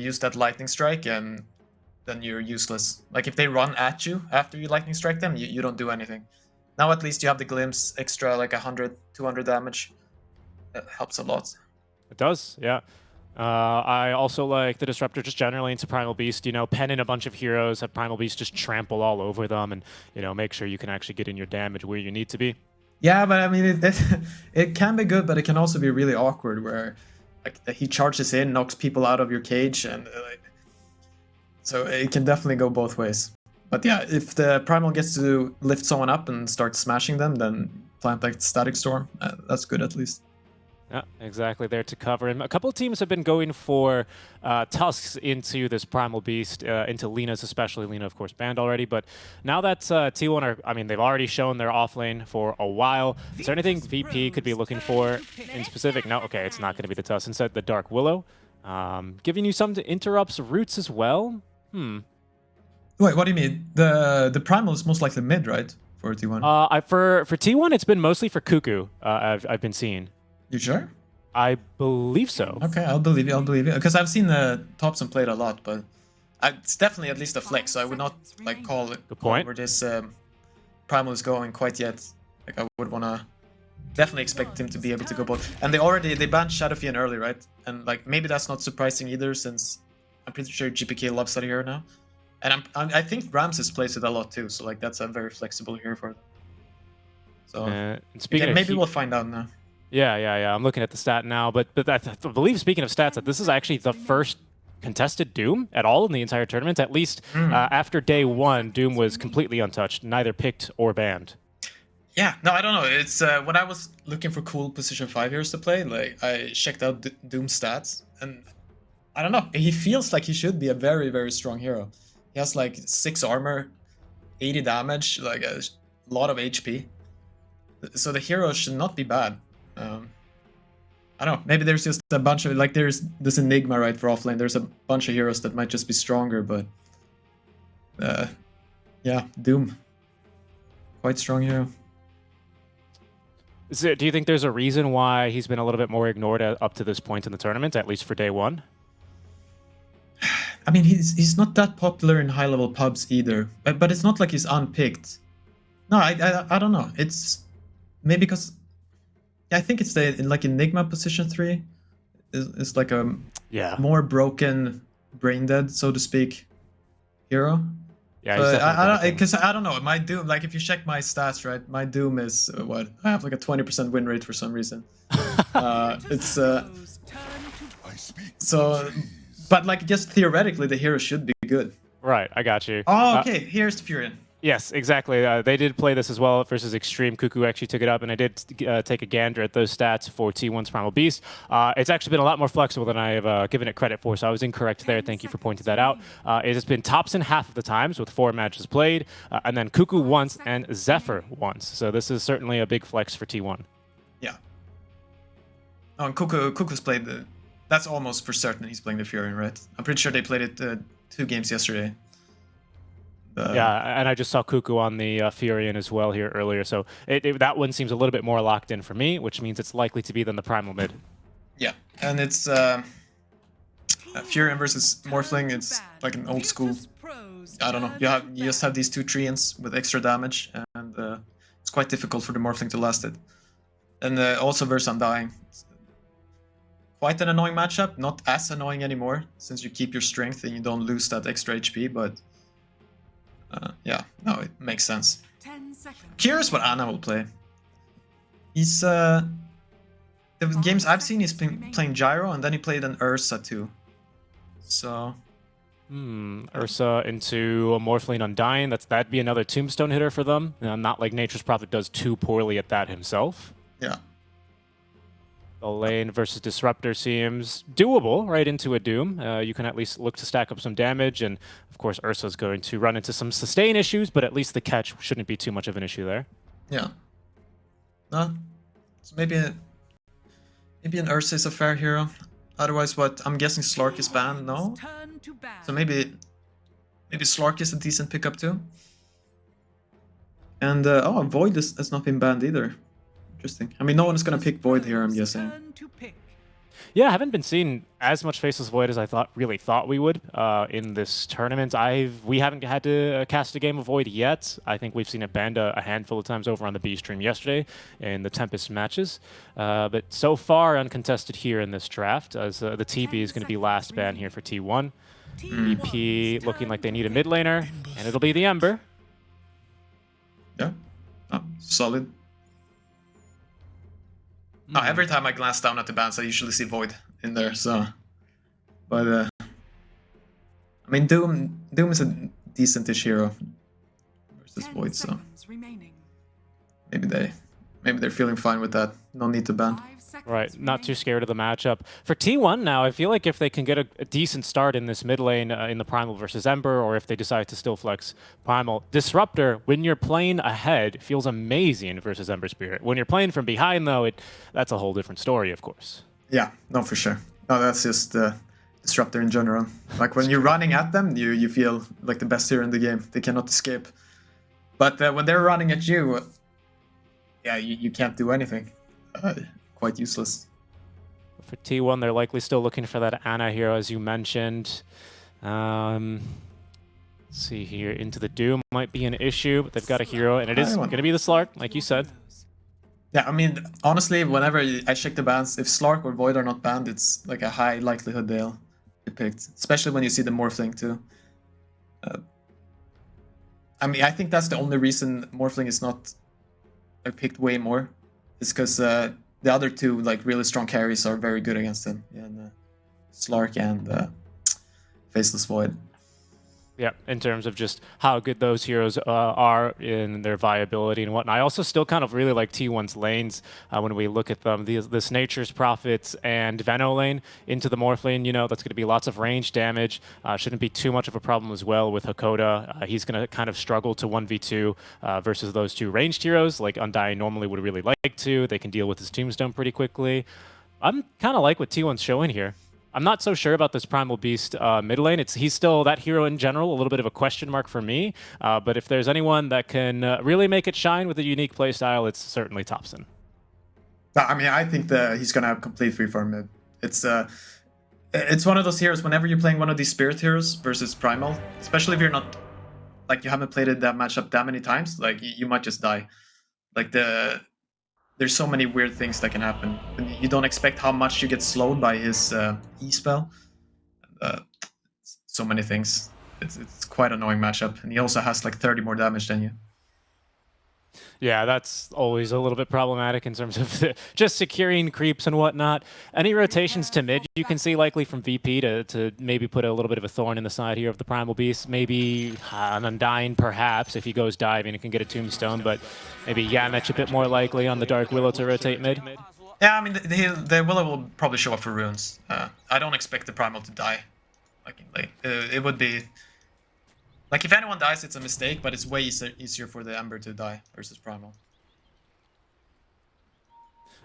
use that lightning strike and then you're useless. Like if they run at you after you lightning strike them, you don't do anything. Now at least you have the glimpse, extra like 100, 200 damage. That helps a lot. It does, yeah. I also like the Disruptor just generally into Primal Beast, you know, pen in a bunch of heroes, have Primal Beast just trample all over them and, you know, make sure you can actually get in your damage where you need to be. Yeah, but I mean, it can be good, but it can also be really awkward where like he charges in, knocks people out of your cage, and so it can definitely go both ways. But yeah, if the Primal gets to lift someone up and start smashing them, then plant like Static Storm. That's good at least. Yeah, exactly, there to cover. And a couple of teams have been going for Tusks into this Primal Beast, into Lina's especially. Lina, of course, banned already. But now that T1 are, I mean, they've already shown their offlane for a while. Is there anything VP could be looking for in specific? No, okay, it's not going to be the Tusk. Instead, the Dark Willow. Giving you some interrupts roots as well. Wait, what do you mean? The Primal is most likely mid, right? For T1? For T1, it's been mostly for Cuckoo, I've been seeing. You sure? I believe so. Okay, I'll believe you. I'll believe you. Because I've seen the Thompson played a lot, but it's definitely at least a flex. So I would not like call it where this Primal is going quite yet. Like I would wanna definitely expect him to be able to go both. And they banned Shadowfiend early, right? And like maybe that's not surprising either, since I'm pretty sure GPK loves that hero now. And I think Ramses plays it a lot too. So like that's a very flexible hero for them. So again, maybe we'll find out now. Yeah. I'm looking at the stat now, but I believe, speaking of stats, that this is actually the first contested Doom at all in the entire tournament. At least after day one, Doom was completely untouched, neither picked or banned. Yeah, no, I don't know. It's when I was looking for cool position 5 heroes to play, like I checked out Doom's stats, and I don't know. He feels like he should be a very, very strong hero. He has like 6 armor, 80 damage, like a lot of HP. So the hero should not be bad. I don't know, maybe there's just a bunch of, like there's this Enigma, right, for offlane. There's a bunch of heroes that might just be stronger, but yeah, Doom. Quite strong hero. Do you think there's a reason why he's been a little bit more ignored up to this point in the tournament, at least for day one? I mean, he's not that popular in high-level pubs either, but it's not like he's unpicked. No, I don't know. It's maybe because I think it's the like Enigma position 3 is like a more broken, brain dead, so to speak, hero. Yeah, because I don't know. My Doom, like if you check my stats, right, my Doom is what I have like a 20% win rate for some reason. It's so, but like just theoretically, the hero should be good. Right, I got you. Oh, okay. Here's the Furion. Yes, exactly. They did play this as well versus Xtreme. Cuckoo actually took it up, and I did take a gander at those stats for T1's Primal Beast. It's actually been a lot more flexible than I have given it credit for, so I was incorrect there. Thank you for pointing that out. It has been Thompson half of the times with 4 matches played, and then Cuckoo once and Zephyr once. So this is certainly a big flex for T1. Yeah. Oh, and Cuckoo's played the... That's almost for certain he's playing the Furion, right? I'm pretty sure they played it 2 games yesterday. Yeah, and I just saw Cuckoo on the Furion as well here earlier, so that one seems a little bit more locked in for me, which means it's likely to be than the Primal mid. Yeah, and it's Furion versus Morphling. It's like an old school. I don't know. You just have these 2 treants with extra damage, and it's quite difficult for the Morphling to last it. And also versus Undying. It's quite an annoying matchup. Not as annoying anymore since you keep your strength and you don't lose that extra HP, but. Yeah, no, it makes sense. Curious what Ana will play. He's the games I've seen, he's playing Gyro, and then he played an Ursa too. So Ursa into a Morphling Undying. That'd be another tombstone hitter for them. Not like Nature's Prophet does too poorly at that himself. Yeah. The lane versus Disruptor seems doable right into a Doom. You can at least look to stack up some damage, and of course Ursa's going to run into some sustain issues, but at least the catch shouldn't be too much of an issue there. Yeah. No, so maybe an Ursa is a fair hero. Otherwise, what? I'm guessing Slark is banned. No. So maybe Slark is a decent pickup too. And oh, Void has not been banned either. Interesting. I mean, no one is gonna pick Void here, I'm guessing. Yeah, I haven't been seeing as much Faceless Void as I really thought we would in this tournament. We haven't had to cast a game of Void yet. I think we've seen it banned a handful of times over on the B stream yesterday in the Tempest matches. But so far, uncontested here in this draft, as the TB is going to be last ban here for T1. EP looking like they need a mid laner, and it'll be the Ember. Yeah, solid. Every time I glance down at the bans, I usually see Void in there. So, but I mean, Doom is a decentish hero versus Void. So maybe they're feeling fine with that. No need to ban. Right, not too scared of the matchup. For T1 now, I feel like if they can get a decent start in this mid lane in the Primal versus Ember, or if they decide to still flex Primal, Disruptor, when you're playing ahead, feels amazing versus Ember Spirit. When you're playing from behind, though, that's a whole different story, of course. Yeah, no, for sure. No, that's just Disruptor in general. Like, when you're running at them, you feel like the best hero in the game. They cannot escape. But when they're running at you, yeah, you can't do anything. Quite useless. For T1, they're likely still looking for that Ana hero, as you mentioned. Let's see here, into the Doom might be an issue, but they've got a hero, and it is going to be the Slark, like you said. Yeah, I mean, honestly, whenever I check the bans, if Slark or Void are not banned, it's like a high likelihood they'll be picked, especially when you see the Morphling too. I mean, I think that's the only reason Morphling is not picked way more, is because the other two, like, really strong carries are very good against him. Yeah, and, Slark and Faceless Void. Yeah, in terms of just how good those heroes are in their viability and whatnot. I also still kind of really like T1's lanes when we look at them. This Nature's Prophets and Veno lane into the Morph lane, you know, that's going to be lots of range damage. Shouldn't be too much of a problem as well with Hakoda. He's going to kind of struggle to 1v2 versus those two ranged heroes, like Undying normally would really like to. They can deal with his Tombstone pretty quickly. I'm kind of like what T1's showing here. I'm not so sure about this Primal Beast mid lane. He's still that hero in general, a little bit of a question mark for me. But if there's anyone that can really make it shine with a unique playstyle, it's certainly Thompson. I mean, I think he's gonna have complete free farm mid. It's one of those heroes. Whenever you're playing one of these Spirit heroes versus Primal, especially if you're not, like, you haven't played that matchup that many times, like, you might just die. Like, there's so many weird things that can happen. You don't expect how much you get slowed by his E-spell. So many things. It's quite an annoying matchup. And he also has like 30 more damage than you. Yeah, that's always a little bit problematic in terms of just securing creeps and whatnot. Any rotations to mid you can see likely from VP to maybe put a little bit of a thorn in the side here of the Primal Beast. Maybe an Undying, perhaps, if he goes diving and can get a Tombstone, but maybe Yamech a bit more likely on the Dark Willow to rotate mid. Yeah, I mean, the Willow will probably show up for runes. I don't expect the Primal to die. Like, it would be... Like, if anyone dies, it's a mistake, but it's way easier for the Ember to die versus Primal.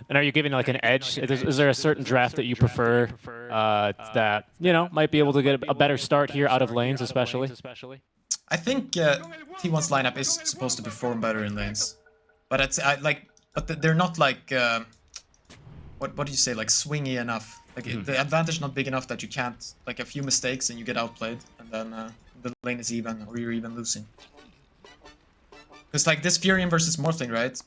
And are you giving like an edge? Is there a certain draft that you prefer that, you know, might be able to get a better start here out of lanes, especially? I think T1's lineup is supposed to perform better in lanes, but they're not like what do you say, like swingy enough. Like the advantage not big enough that you can't, like, a few mistakes and you get outplayed, and then the lane is even, or you're even losing. Because like this Furion versus Morphling, right?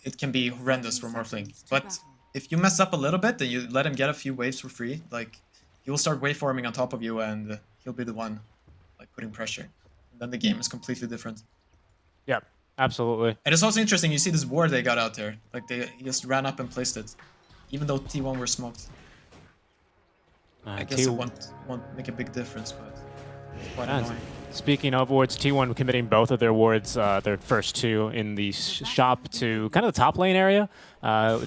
It can be horrendous for Morphling, but if you mess up a little bit and you let him get a few waves for free, like, he will start waveforming on top of you and he'll be the one, like, putting pressure. And then the game is completely different. Yeah, absolutely. And it's also interesting, you see this ward they got out there. Like, he just ran up and placed it, even though T1 were smoked. I guess it won't make a big difference, but it's quite annoying. Speaking of wards, T1 committing both of their wards, their first two in the shop, to kind of the top lane area,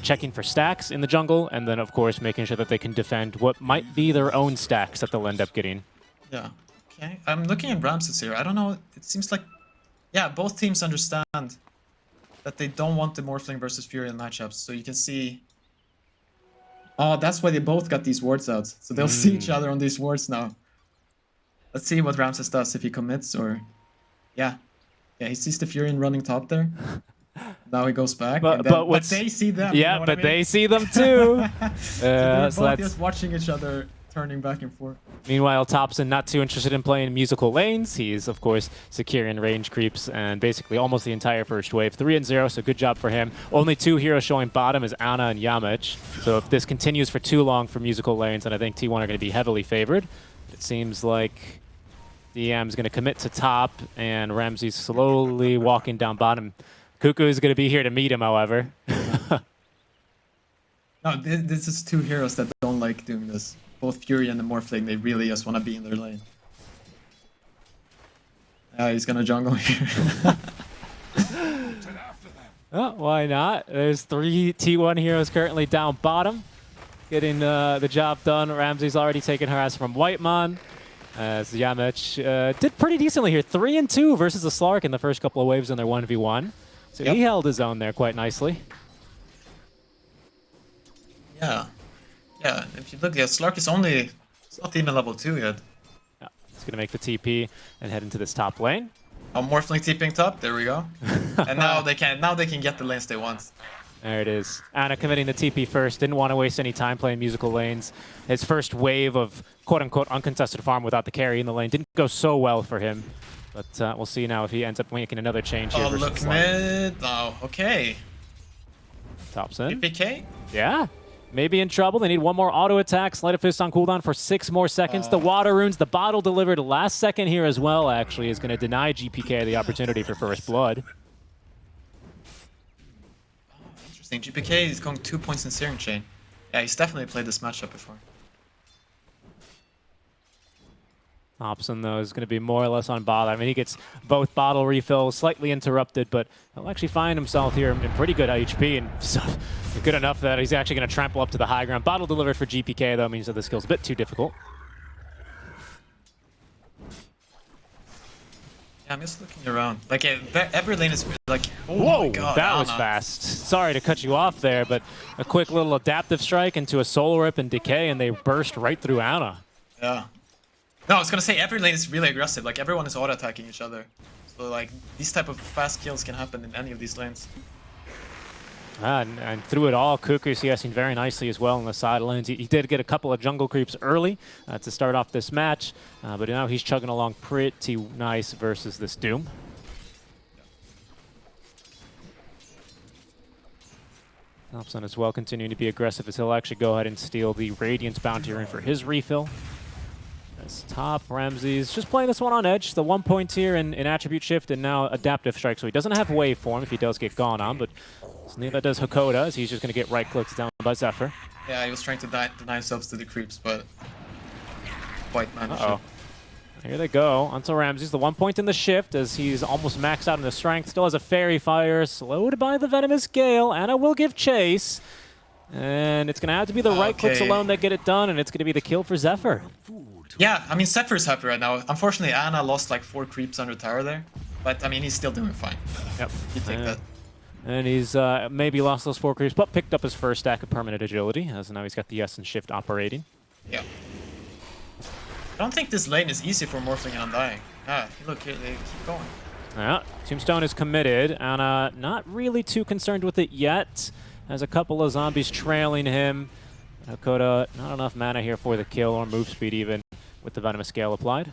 checking for stacks in the jungle, and then of course making sure that they can defend what might be their own stacks that they'll end up getting. Yeah, okay. I'm looking at Ramses here. I don't know, it seems like, yeah, both teams understand that they don't want the Morphling versus Furion matchups, so you can see... Oh, that's why they both got these wards out. So they'll see each other on these wards now. Let's see what Ramses does, if he commits or... Yeah. Yeah, he sees the Furion running top there. Now he goes back, but, and then, but they see them. Yeah, you know but what I mean? they see them too. So they're so both that's... just watching each other, turning back and forth. Meanwhile, Thompson not too interested in playing musical lanes. He's, of course, securing range creeps and basically almost the entire first wave. 3-0, so good job for him. Only 2 heroes showing bottom is Ana and Yamich. So if this continues for too long for musical lanes, then I think T1 are going to be heavily favored. It seems like DM's going to commit to top, and Ramsey's slowly walking down bottom. Cuckoo is going to be here to meet him, however. No, this is 2 heroes that don't like doing this. Both Fury and the Morphling, they really just want to be in their lane. He's gonna jungle here. Oh, why not? There's 3 T1 heroes currently down bottom, getting the job done. Ramsey's already taken harass from Whitemon, as Yamich did pretty decently here. 3-2 versus the Slark in the first couple of waves in their 1v1. So he held his own there quite nicely. Yeah. Yeah, if you look, Slark is only... It's not even level 2 yet. Yeah, he's going to make the TP and head into this top lane. Oh, Morphling TPing top, there we go. And now they can get the lanes they want. There it is. Ana committing the TP first. Didn't want to waste any time playing musical lanes. His first wave of quote-unquote uncontested farm without the carry in the lane didn't go so well for him. But we'll see now if he ends up making another change here. Oh, look mid. Oh, okay. Thompson. DPK? Yeah. Maybe in trouble. They need 1 more auto attack. Sleight of Fist on cooldown for 6 more seconds. The water runes, the bottle delivered last second here as well, actually, is going to deny GPK the opportunity for first blood. Interesting. GPK is going 2 points in Searing Chain. Yeah, he's definitely played this matchup before. Thompson, though, is going to be more or less unbothered. I mean, he gets both bottle refills, slightly interrupted, but he'll actually find himself here in pretty good HP, and so good enough that he's actually going to trample up to the high ground. Bottle delivered for GPK, though, means that the skill's a bit too difficult. Yeah, I'm just looking around. Like, every lane is like, oh whoa, my god, that was fast. Sorry to cut you off there, but a quick little adaptive strike into a soul rip and decay, and they burst right through Ana. Yeah. No, I was gonna say every lane is really aggressive. Like everyone is auto-attacking each other, so like these type of fast kills can happen in any of these lanes. And through it all, Cuckoo's CSing very nicely as well in the side lanes. He did get a couple of jungle creeps early to start off this match, but now he's chugging along pretty nice versus this Doom. Thompson as well continuing to be aggressive as he'll actually go ahead and steal the Radiance Bounty Rune for his refill. As top, Ramsey's just playing this one on edge. The 1 point here in attribute shift and now adaptive strike. So he doesn't have waveform if he does get gone on, but neither does Hakoda, as he's just going to get right clicks down by Zephyr. Yeah, he was trying to deny himself to the creeps, but quite managed. Here they go onto Ramsey's. The 1 point in the shift as he's almost maxed out in the strength. Still has a Fairy Fire, slowed by the Venomous Gale. Ana will give chase. And it's going to have to be the right clicks alone that get it done, and it's going to be the kill for Zephyr. Yeah, I mean, Zephyr's happy right now. Unfortunately, Ana lost like 4 creeps under tower there. But, I mean, he's still doing fine. Yep. You take that. And he's maybe lost those 4 creeps, but picked up his first stack of permanent agility, as now he's got the S and shift operating. Yeah. I don't think this lane is easy for Morphling and Undying. Ah, look, here they keep going. Yeah, Tombstone is committed. Ana not really too concerned with it yet. Has a couple of zombies trailing him. Hakoda, not enough mana here for the kill or move speed even with the Venomous Scale applied.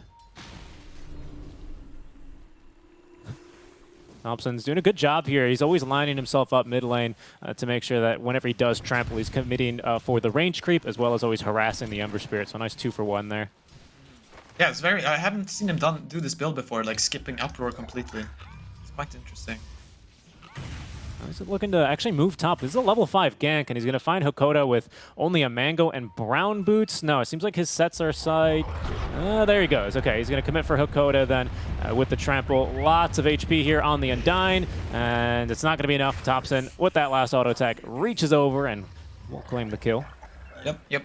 Thompson's doing a good job here. He's always lining himself up mid lane to make sure that whenever he does trample, he's committing for the range creep as well as always harassing the Ember Spirit. So nice 2 for 1 there. Yeah, it's very... I haven't seen him do this build before, like skipping Uproar completely. It's quite interesting. He's looking to actually move top. This is a level 5 gank, and he's going to find Hakoda with only a Mango and Brown Boots. No, it seems like his sets are side. There he goes. Okay, he's going to commit for Hakoda then with the trample. Lots of HP here on the Undyne, and it's not going to be enough. Thompson, with that last auto attack, reaches over and will claim the kill. Yep.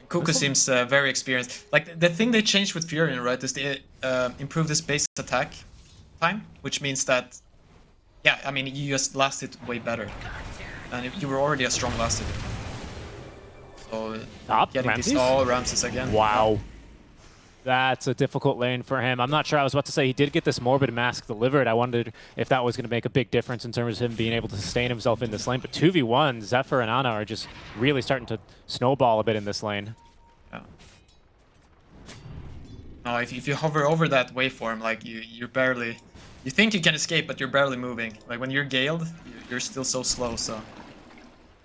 Kuka seems very experienced. Like, the thing they changed with Furion, right, is they improved this base attack time, which means that yeah, I mean, you just lasted way better. And you were already a strong laster. So, getting Ramses? these all Ramses again. Wow. That's a difficult lane for him. I'm not sure. I was about to say he did get this Morbid Mask delivered. I wondered if that was going to make a big difference in terms of him being able to sustain himself in this lane. But 2v1, Zephyr and Ana are just really starting to snowball a bit in this lane. Yeah. No, if you hover over that waveform, like you're barely... You think you can escape, but you're barely moving. Like when you're Galed, you're still so slow, so...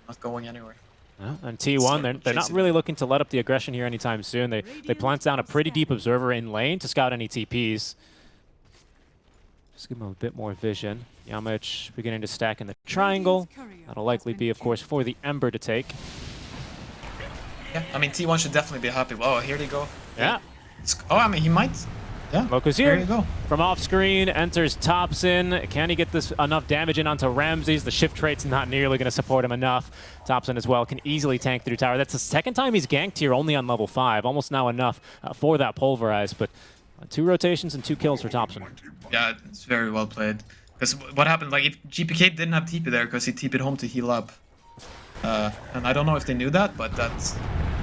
Not going anywhere. Yeah, and T1, they're not really looking to let up the aggression here anytime soon. They plant down a pretty deep observer in lane to scout any TPs. Just give them a bit more vision. Yamich beginning to stack in the triangle. That'll likely be, of course, for the Ember to take. Yeah, I mean, T1 should definitely be happy. Oh, here they go. Yeah. Oh, I mean, he might... Yeah, Moku's here. There you go. From off screen, enters Thompson. Can he get this enough damage in onto Ramses? The shift trait's not nearly going to support him enough. Thompson as well can easily tank through tower. That's the second time he's ganked here, only on level 5. Almost now enough for that pulverize, but 2 rotations and 2 kills for Thompson. Yeah, it's very well played. Because what happened, like, if GPK didn't have TP there, because he TP'd home to heal up. And I don't know if they knew that, but that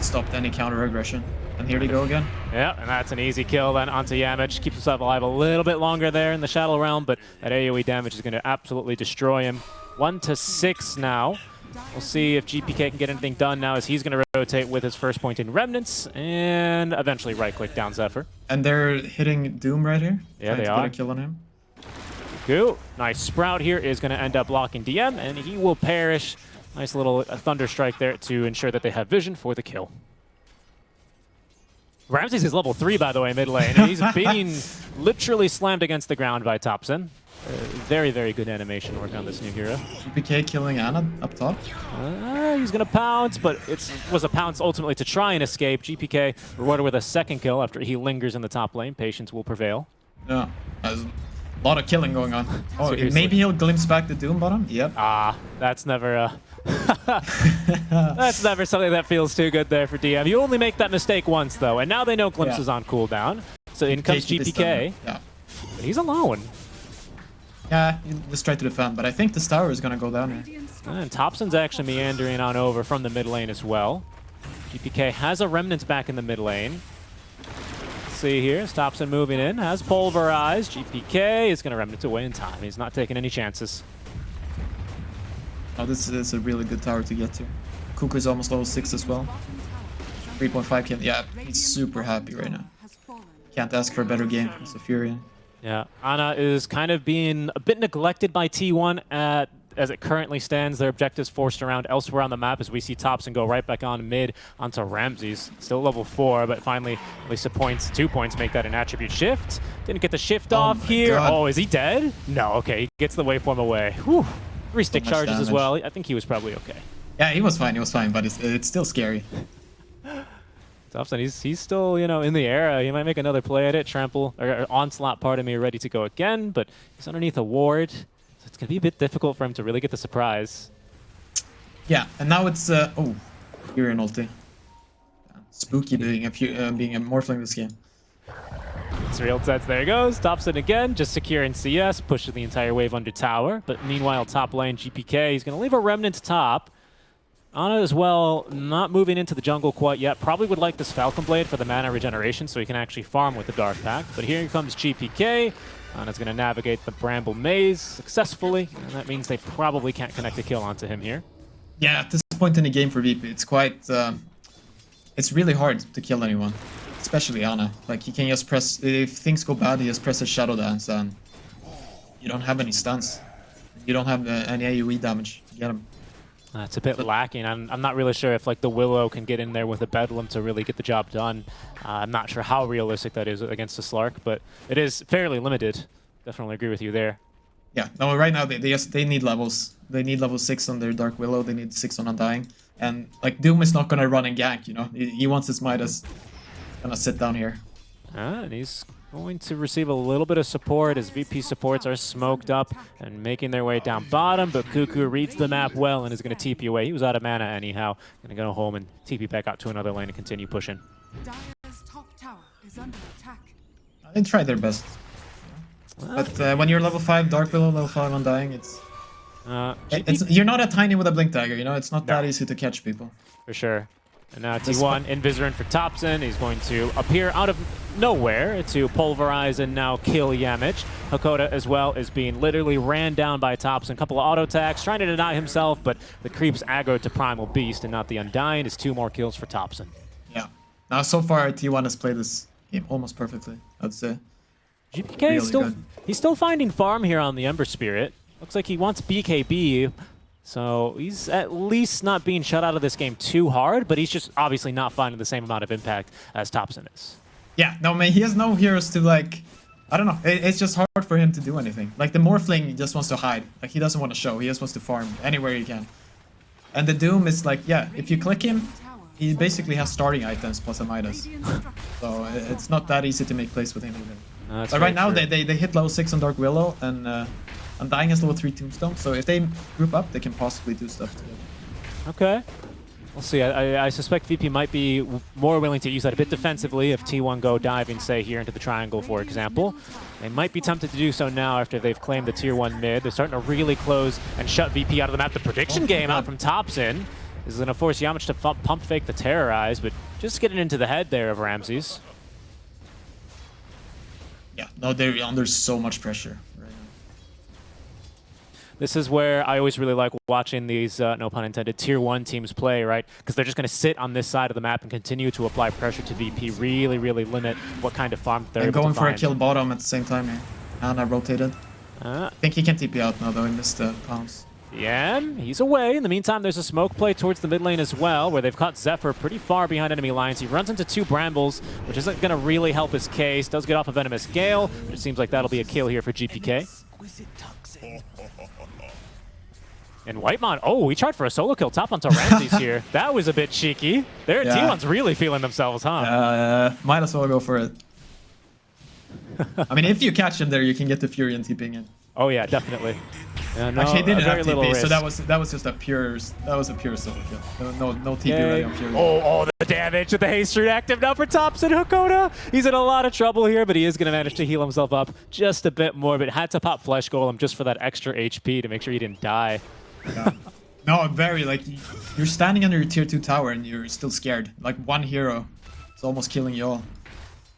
stopped any counter aggression. And here they go again. Yeah, and that's an easy kill then onto Yamich. Keeps himself alive a little bit longer there in the Shadow Realm, but that AoE damage is going to absolutely destroy him. 1-6 now. We'll see if GPK can get anything done now as he's going to rotate with his first point in Remnants and eventually right-click down Zephyr. And they're hitting Doom right here. Yeah, they to are. Get a kill on him. Cool. Nice Sprout here is going to end up blocking DM, and he will perish. Nice little Thunder Strike there to ensure that they have vision for the kill. Ramses is level 3, by the way, mid lane, and he's being literally slammed against the ground by Thompson. Very, very good animation work on this new hero. GPK killing Ana up top. He's going to pounce, but it was a pounce ultimately to try and escape. GPK rewarded with a second kill after he lingers in the top lane. Patience will prevail. Yeah, there's a lot of killing going on. Oh, Seriously. maybe he'll glimpse back the Doom bottom? Yep. That's never that's never something that feels too good there for DM. You only make that mistake once, though, and now they know Glimpse is on cooldown. So in comes GPK. Yeah. But he's alone. Yeah, you just try to defend, but I think this tower is going to go down here. And Thompson's actually meandering on over from the mid lane as well. GPK has a Remnant back in the mid lane. Let's see here, Thompson moving in, has Pulverized. GPK is going to Remnant away in time. He's not taking any chances. Oh, this is a really good tower to get to. Cuckoo is almost level 6 as well. 3.5 kill. Yeah, he's super happy right now. Can't ask for a better game from Fury. Yeah, Ana is kind of being a bit neglected by T1 as it currently stands. Their objectives forced around elsewhere on the map as we see Thompson go right back on mid onto Ramses. Still level 4, but finally at least 2 points make that an attribute shift. Didn't get the shift off here. God. Oh, is he dead? No, okay, he gets the waveform away. Whew. 3 stick charges damage as well. I think he was probably okay. Yeah, he was fine, but it's still scary. Thompson, he's still, you know, in the air. He might make another play at it. Trample, or Onslaught, pardon me, ready to go again, but he's underneath a ward. So it's going to be a bit difficult for him to really get the surprise. Yeah, and now it's, oh, Fury and ulti. Spooky being a Morphling this game. It's real sets. There he goes. Thompson again, just securing CS, pushing the entire wave under tower. But meanwhile, top lane, GPK, he's going to leave a Remnant top. Ana as well, not moving into the jungle quite yet. Probably would like this Falcon Blade for the mana regeneration so he can actually farm with the Dark Pact. But here comes GPK. Ana's going to navigate the Bramble Maze successfully. And that means they probably can't connect a kill onto him here. Yeah, at this point in the game for VP, it's quite... it's really hard to kill anyone. Especially Ana. Like, he can just press... If things go bad, he just presses Shadow Dance and... You don't have any stuns. You don't have any AoE damage to get him. It's a bit lacking. I'm not really sure if like the Willow can get in there with a Bedlam to really get the job done. I'm not sure how realistic that is against the Slark, but it is fairly limited. Definitely agree with you there. Yeah, no, right now they need levels. They need level 6 on their Dark Willow, they need 6 on Undying. And like Doom is not gonna run and gank, you know? He wants his Midas. Gonna sit down here. And he's going to receive a little bit of support as VP supports are smoked up and making their way down bottom, but Cuckoo reads the map well and is going to TP away. He was out of mana anyhow. Going to go home and TP back out to another lane and continue pushing. Dire's top tower is under attack. They tried their best. Well, but when you're level 5 Dark Willow, level 5 Undying, it's you're not a tiny with a Blink Dagger, you know? It's not that easy to catch people. For sure. And now T1 Invisorin for Thompson. He's going to appear out of nowhere to pulverize and now kill Yamich. Hakoda as well is being literally ran down by Thompson. A couple of auto attacks, trying to deny himself, but the creeps aggro to Primal Beast and not the Undying. Is 2 more kills for Thompson. Yeah. Now so far T1 has played this game almost perfectly, I'd say. GPK Really is still good. he's still finding farm here on the Ember Spirit. Looks like he wants BKB. So he's at least not being shut out of this game too hard, but he's just obviously not finding the same amount of impact as Thompson is. Yeah, no, man, he has no heroes to, like, I don't know. It's just hard for him to do anything. Like, the Morphling just wants to hide. Like, he doesn't want to show. He just wants to farm anywhere he can. And the Doom is like, yeah, if you click him, he basically has starting items plus a Midas. So it's not that easy to make plays with him either. But right now, they hit level 6 on Dark Willow, and Undying has level 3 Tombstone. So if they group up, they can possibly do stuff together. Okay. We'll see. I suspect VP might be more willing to use that a bit defensively if T1 go diving, say, here into the triangle, for example. They might be tempted to do so now after they've claimed the tier 1 mid. They're starting to really close and shut VP out of the map. The prediction game out from Thompson is going to force Yamich to pump fake the Terrorize, but just getting into the head there of Ramses. Yeah, no, they're under so much pressure. This is where I always really like watching these, no pun intended, tier 1 teams play, right? Because they're just going to sit on this side of the map and continue to apply pressure to VP, really, really limit what kind of farm they're able to find. Going for a kill bottom at the same time here. Ana rotated. I think he can TP out now, though. He missed the pounce. Yeah, he's away. In the meantime, there's a smoke play towards the mid lane as well, where they've caught Zephyr pretty far behind enemy lines. He runs into 2 Brambles, which isn't going to really help his case. Does get off a Venomous Gale, but it seems like that'll be a kill here for GPK. And Whitemon, oh, he tried for a solo kill top onto Ramses here. That was a bit cheeky. Their T1's really feeling themselves, huh? Might as well go for it. I mean, if you catch him there, you can get the Fury and TPing it. Oh yeah, definitely. No, actually, he didn't have TP, risk. so that was just a pure solo kill. No TP ready on Fury. Oh, the damage with the haste root active now for Thompson. Hakoda, he's in a lot of trouble here, but he is going to manage to heal himself up just a bit more, but had to pop Flesh Golem just for that extra HP to make sure he didn't die. Yeah. No, very, like, you're standing under your tier 2 tower and you're still scared. Like, one hero is almost killing you all.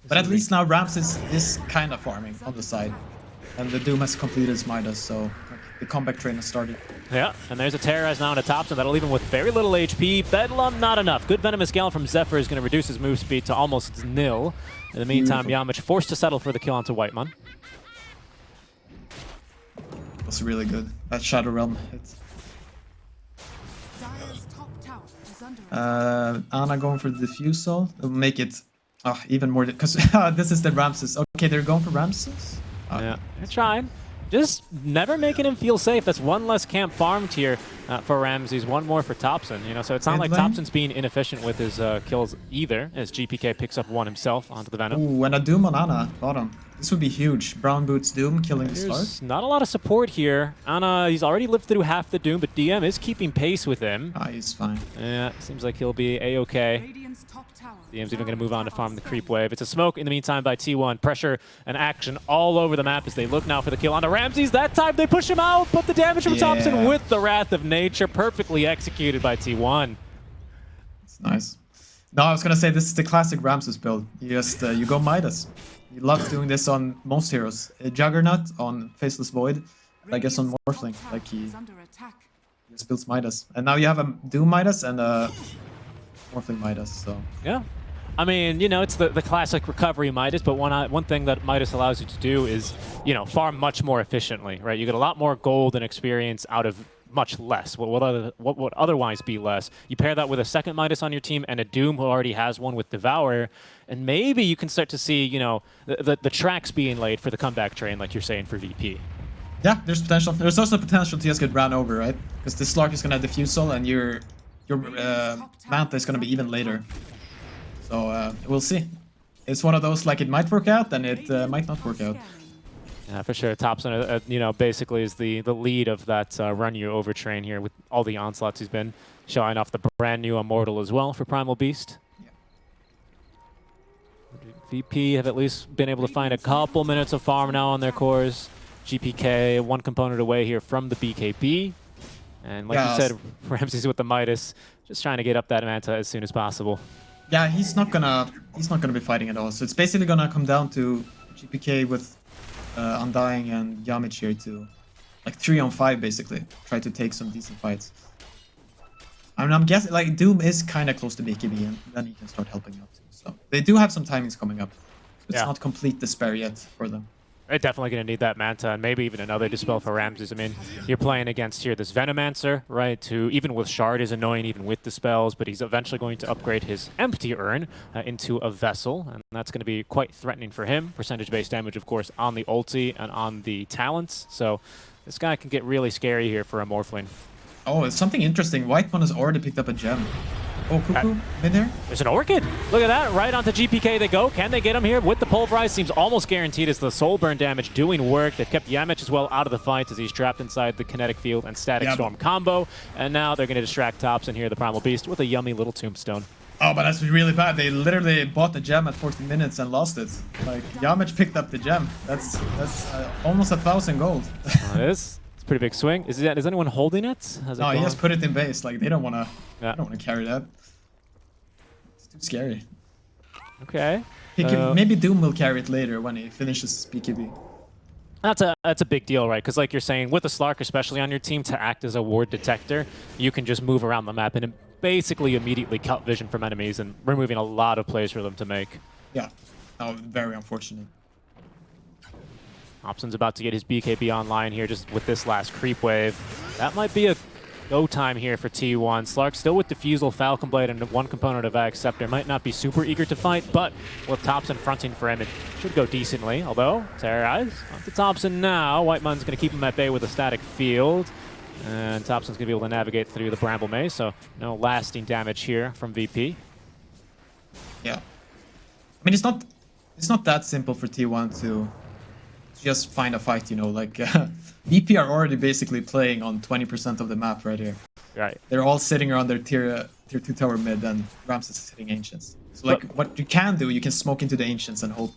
But at least now Ramses is kind of farming on the side. And the Doom has completed his Midas, so the comeback train has started. Yeah, and there's a Terrorize now into Thompson. That'll leave him with very little HP. Bedlam, not enough. Good Venomous Gale from Zephyr is going to reduce his move speed to almost nil. In the meantime, Yamich forced to settle for the kill onto Whitemon. That's really good. That Shadow Realm hit. Ana going for the Diffusal. It'll make it even more, because this is the Ramses. Okay, they're going for Ramses? Yeah, they're trying. Just never making him feel safe. That's one less camp farmed here for Ramses, one more for Thompson. You know, so it's not like Thompson's being inefficient with his kills either, as GPK picks up one himself onto the Venom. Ooh, and a Doom on Ana, bottom. This would be huge. Brown Boots Doom killing the start. There's not a lot of support here. Ana, he's already lived through half the Doom, but DM is keeping pace with him. He's fine. Yeah, seems like he'll be a-okay. DM's even going to move on to farm the creep wave. It's a smoke in the meantime by T1. Pressure and action all over the map as they look now for the kill onto Ramses. That time they push him out, but the damage from Thompson with the Wrath of Nature perfectly executed by T1. It's nice. No, I was going to say this is the classic Ramses build. You just, you go Midas. He loves doing this on most heroes. Juggernaut on Faceless Void, I guess on Morphling. Like he just builds Midas. And now you have a Doom Midas and a Morphling Midas, so... Yeah. I mean, you know, it's the classic recovery Midas, but one thing that Midas allows you to do is, you know, farm much more efficiently, right? You get a lot more gold and experience out of much less. What would otherwise be less? You pair that with a second Midas on your team and a Doom who already has one with Devourer, and maybe you can start to see, you know, the tracks being laid for the comeback train, like you're saying for VP. Yeah, there's potential. There's also potential to just get ran over, right? Because the Slark is going to have Diffusal and your Manta is going to be even later. So we'll see. It's one of those, like, it might work out and it might not work out. Yeah, for sure. Thompson, you know, basically is the lead of that run you overtrain here with all the onslaughts he's been showing off the brand new Immortal as well for Primal Beast. Yeah. VP have at least been able to find a couple minutes of farm now on their cores. GPK, one component away here from the BKB. And like you said, Ramses with the Midas, just trying to get up that Manta as soon as possible. Yeah, he's not gonna be fighting at all. So it's basically gonna come down to GPK with Undying and Yamich here to like 3-on-5 basically. Try to take some decent fights. I mean, I'm guessing like Doom is kind of close to BKB, and then he can start helping out too. So they do have some timings coming up. It's not complete despair yet for them. They're definitely going to need that Manta, and maybe even another Dispel for Ramses. I mean, you're playing against here this Venomancer, right, who even with Shard is annoying, even with Dispels, but he's eventually going to upgrade his Empty Urn into a Vessel, and that's going to be quite threatening for him. Percentage-based damage, of course, on the ulti and on the talents, so this guy can get really scary here for a Morphling. Oh, it's something interesting. White one has already picked up a gem. Oh, Cuckoo, in there? There's an Orchid. Look at that. Right onto GPK they go. Can they get him here? With the Pulverize, seems almost guaranteed as the Soul Burn damage doing work. They've kept Yamich as well out of the fight as he's trapped inside the Kinetic Field and Static Storm combo. And now they're going to distract Thompson here, the Primal Beast, with a yummy little Tombstone. Oh, but that's really bad. They literally bought the gem at 14 minutes and lost it. Like, Yamich picked up the gem. That's almost 1,000 gold. It is. It's a pretty big swing. Is anyone holding it? No, he just put it in base. Like, they don't want to carry that. Too scary. Okay. Maybe Doom will carry it later when he finishes BKB. That's a big deal, right? Because like you're saying, with a Slark, especially on your team, to act as a ward detector, you can just move around the map and basically immediately cut vision from enemies and removing a lot of plays for them to make. Yeah. Oh, very unfortunate. Hobson's about to get his BKB online here just with this last creep wave. That might be a go time here for T1. Slark still with Diffusal, Falcon Blade, and one component of Acceptor. Might not be super eager to fight, but with Thompson fronting for him, it should go decently. Although, Terrorize on to Thompson now. Whiteman's going to keep him at bay with a Static Field. And Thompson's going to be able to navigate through the Bramble Maze, so no lasting damage here from VP. Yeah. I mean, it's not that simple for T1 to just find a fight, you know, like VP are already basically playing on 20% of the map right here. Right. They're all sitting around their tier 2 tower mid, and Ramses is hitting Ancients. So like, what you can do, you can smoke into the Ancients and hope.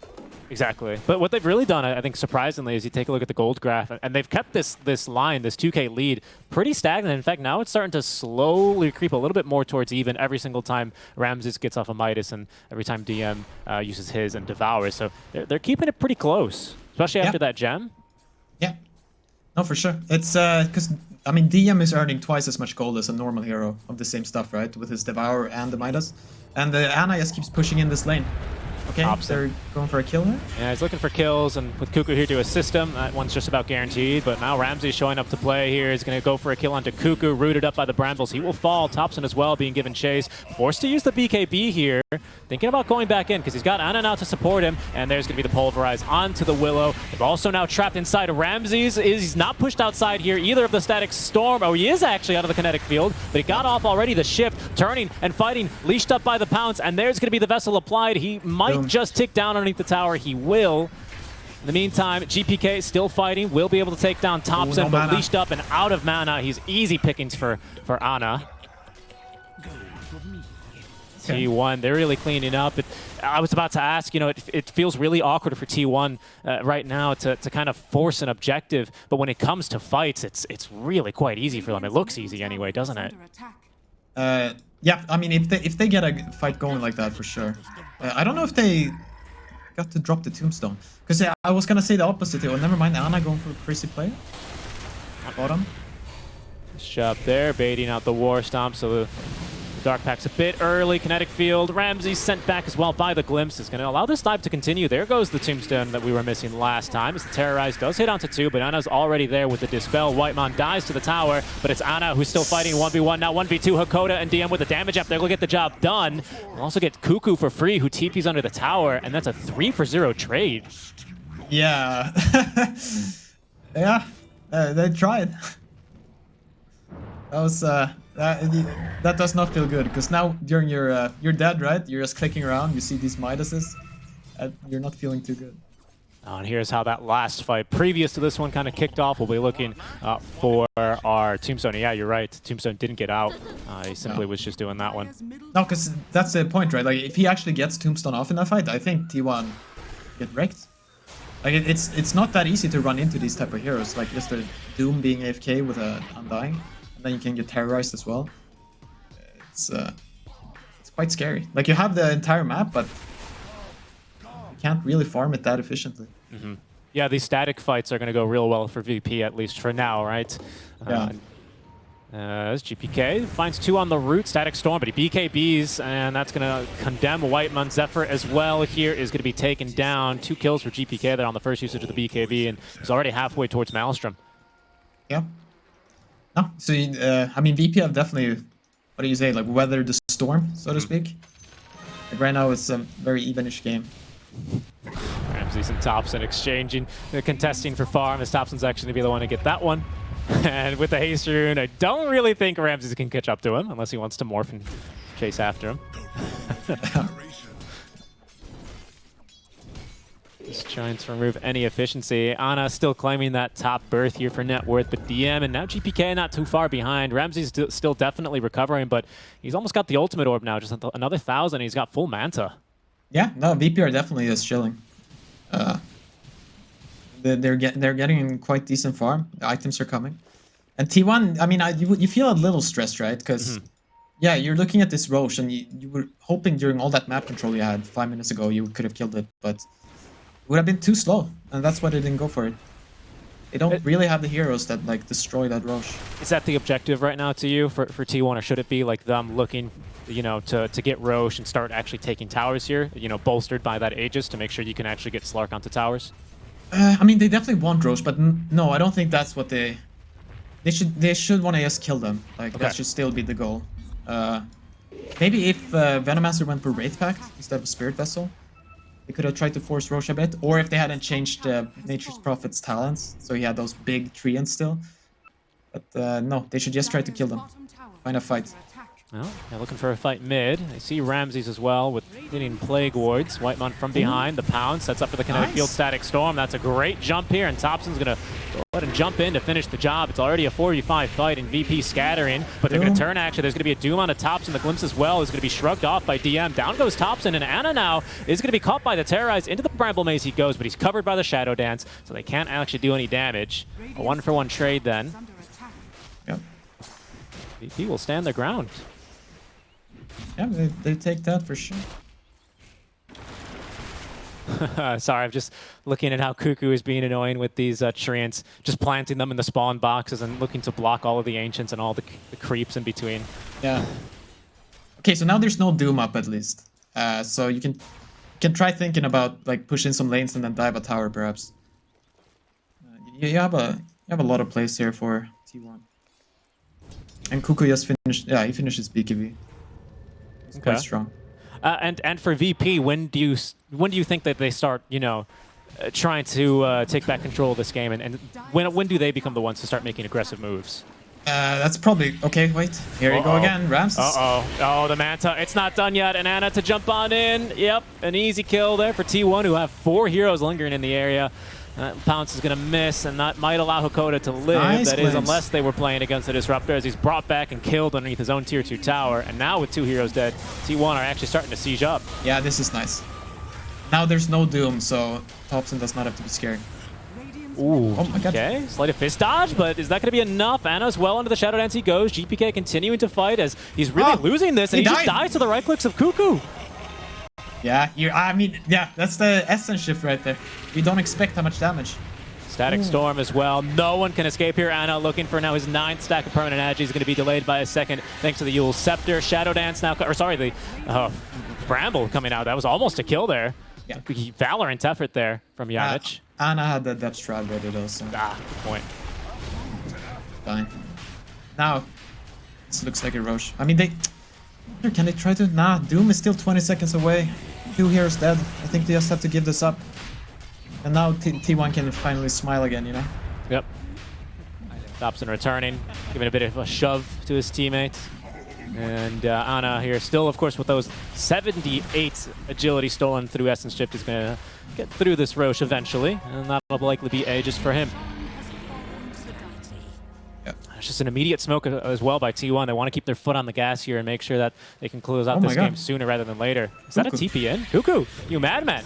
Exactly. But what they've really done, I think, surprisingly, is you take a look at the gold graph, and they've kept this line, this 2K lead, pretty stagnant. In fact, now it's starting to slowly creep a little bit more towards even every single time Ramses gets off a Midas and every time DM uses his and Devours. So they're keeping it pretty close, especially after that gem. Yeah. No, for sure. It's because, I mean, DM is earning twice as much gold as a normal hero of the same stuff, right? With his Devour and the Midas. And the Ana just keeps pushing in this lane. Okay, they're going for a kill here? Yeah, he's looking for kills, and with Cuckoo here to assist him, that one's just about guaranteed. But now Ramsey showing up to play here. He's going to go for a kill onto Cuckoo, rooted up by the Brambles. He will fall. Thompson as well, being given chase. Forced to use the BKB here. Thinking about going back in, because he's got Ana now to support him, and there's going to be the Pulverize onto the Willow. They're also now trapped inside of Ramses. He's not pushed outside here, either of the Static Storm. Oh, he is actually out of the Kinetic Field, but he got off already. The shift, turning and fighting, leashed up by the Pounce, and there's going to be the Vessel applied. He might just tick down underneath the tower. He will. In the meantime, GPK still fighting, will be able to take down Thompson, but leashed up and out of mana. He's easy pickings for Ana. T1, they're really cleaning up. I was about to ask, you know, it feels really awkward for T1 right now to kind of force an objective, but when it comes to fights, it's really quite easy for them. It looks easy anyway, doesn't it? Yeah, I mean, if they get a fight going like that, for sure. I don't know if they got to drop the Tombstone. Because I was going to say the opposite here. Oh, never mind, Ana going for a crazy play. Bottom. Nice job there, baiting out the War Stomp, so the Dark Pack's a bit early. Kinetic Field. Ramsey sent back as well by the Glimpse. Is going to allow this dive to continue. There goes the Tombstone that we were missing last time. As the Terrorize does hit onto 2, but Ana's already there with the Dispel. Whitemon dies to the tower, but it's Ana who's still fighting 1v1. Now 1v2. Hakoda and DM with the damage up there. We'll get the job done. We'll also get Cuckoo for free, who TPs under the tower, and that's a 3-for-0 trade. Yeah. Yeah. They tried. That was... that does not feel good, because now during you're dead, right? You're just clicking around, you see these Midases, you're not feeling too good. Oh, and here's how that last fight previous to this one kind of kicked off. We'll be looking for our Tombstone. Yeah, you're right. Tombstone didn't get out. He simply was just doing that one. No, because that's the point, right? Like, if he actually gets Tombstone off in that fight, I think T1 get wrecked. Like, it's not that easy to run into these type of heroes. Like, just the Doom being AFK with a Undying. Then you can get terrorized as well. It's quite scary. Like, you have the entire map, but you can't really farm it that efficiently. Yeah, these static fights are going to go real well for VP, at least for now, right? Yeah. As GPK finds 2 on the route, Static Storm, but he BKBs, and that's going to condemn Whiteman. Zephyr as well here is going to be taken down. 2 kills for GPK there on the first usage of the BKB, and he's already halfway towards Maelstrom. Yeah. No, so, I mean, VP have definitely, what do you say, like, weathered the storm, so to speak. Like, right now it's a very evenish game. Ramses and Thompson exchanging, contesting for farm, as Thompson's actually going to be the one to get that one. And with the haste rune, I don't really think Ramses can catch up to him, unless he wants to morph and chase after him. Just trying to remove any efficiency. Ana still claiming that top berth here for net worth, but DM and now GPK not too far behind. Ramses still definitely recovering, but he's almost got the ultimate orb now, just another 1,000. He's got full Manta. Yeah, no, VP are definitely just chilling. They're getting quite decent farm. The items are coming, and T1. I mean, you feel a little stressed, right? Because yeah, you're looking at this Roche, and you were hoping during all that map control you had 5 minutes ago you could have killed it, but it would have been too slow, and that's why they didn't go for it. They don't really have the heroes that like destroy that Roche. Is that the objective right now to you for T1, or should it be like them looking, you know, to get Roche and start actually taking towers here, you know, bolstered by that Aegis to make sure you can actually get Slark onto towers? I mean, they definitely want Roche, but no, I don't think that's what they should want to just kill them. Like, that should still be the goal. Maybe if Venomaster went for Wraith Pact instead of Spirit Vessel, they could have tried to force Roche a bit, or if they hadn't changed Nature's Prophet's talents, so he had those big treants still. But no, they should just try to kill them. Find a fight. Well, they're looking for a fight mid. I see Ramses as well with hitting Plague Wards. Whitemon from behind. The pound sets up for the kinetic field Static Storm. That's a great jump here, and Thompson's going to let him jump in to finish the job. It's already a 4v5 fight, and VP scattering, but they're going to turn actually. There's going to be a Doom on the Thompson. The glimpse as well is going to be shrugged off by DM. Down goes Thompson, and Ana now is going to be caught by the Terrorize. Into the Bramble Maze he goes, but he's covered by the Shadow Dance, so they can't actually do any damage. A 1-for-1 trade then. Yep. VP will stand their ground. Yeah, they take that for sure. Sorry, I'm just looking at how Cuckoo is being annoying with these treants, just planting them in the spawn boxes and looking to block all of the Ancients and all the creeps in between. Yeah. Okay, so now there's no Doom up at least. So you can try thinking about like pushing some lanes and then dive a tower perhaps. You have a lot of plays here for T1. And Cuckoo just finished. Yeah, he finishes BKB. It's quite strong. And for VP, when do you think that they start, you know, trying to take back control of this game, and when do they become the ones to start making aggressive moves? That's probably okay. Wait, here you go again, Rams. Oh, the Manta. It's not done yet, and Ana to jump on in. Yep, an easy kill there for T1, who have 4 heroes lingering in the area. Pounce is going to miss, and that might allow Hakoda to live. Nice that is, unless they were playing against the Disruptor, as he's brought back and killed underneath his own Tier 2 tower. And now with 2 heroes dead, T1 are actually starting to siege up. Yeah, this is nice. Now there's no Doom, so Thompson does not have to be scared. Ooh, oh my god. Okay, sleight of fist dodge, but is that going to be enough? Ana's well into the Shadow Dance he goes. GPK continuing to fight as he's really losing this, and he just dies to the right clicks of Cuckoo. Yeah, I mean, yeah, that's the essence shift right there. You don't expect how much damage. Static Storm as well. No one can escape here. Ana looking for now his 9th stack of permanent agi. He's going to be delayed by a second thanks to the Yule Scepter. Shadow Dance now, or sorry, the Bramble coming out. That was almost a kill there. Yeah. Valiant effort there from Yanic. Ana had the depth strat ready though, so. Good point. Fine. Now, this looks like a Roche. I mean, can they try to? Nah, Doom is still 20 seconds away. 2 heroes dead. I think they just have to give this up. And now T1 can finally smile again, you know? Yep. Thompson returning, giving a bit of a shove to his teammate. And Ana here still, of course, with those 78 agility stolen through Essence Shift, is going to get through this Roche eventually. And that'll likely be Aegis for him. It's just an immediate smoke as well by T1. They want to keep their foot on the gas here and make sure that they can close out this game sooner rather than later. Is that a TP in? Cuckoo, you madman.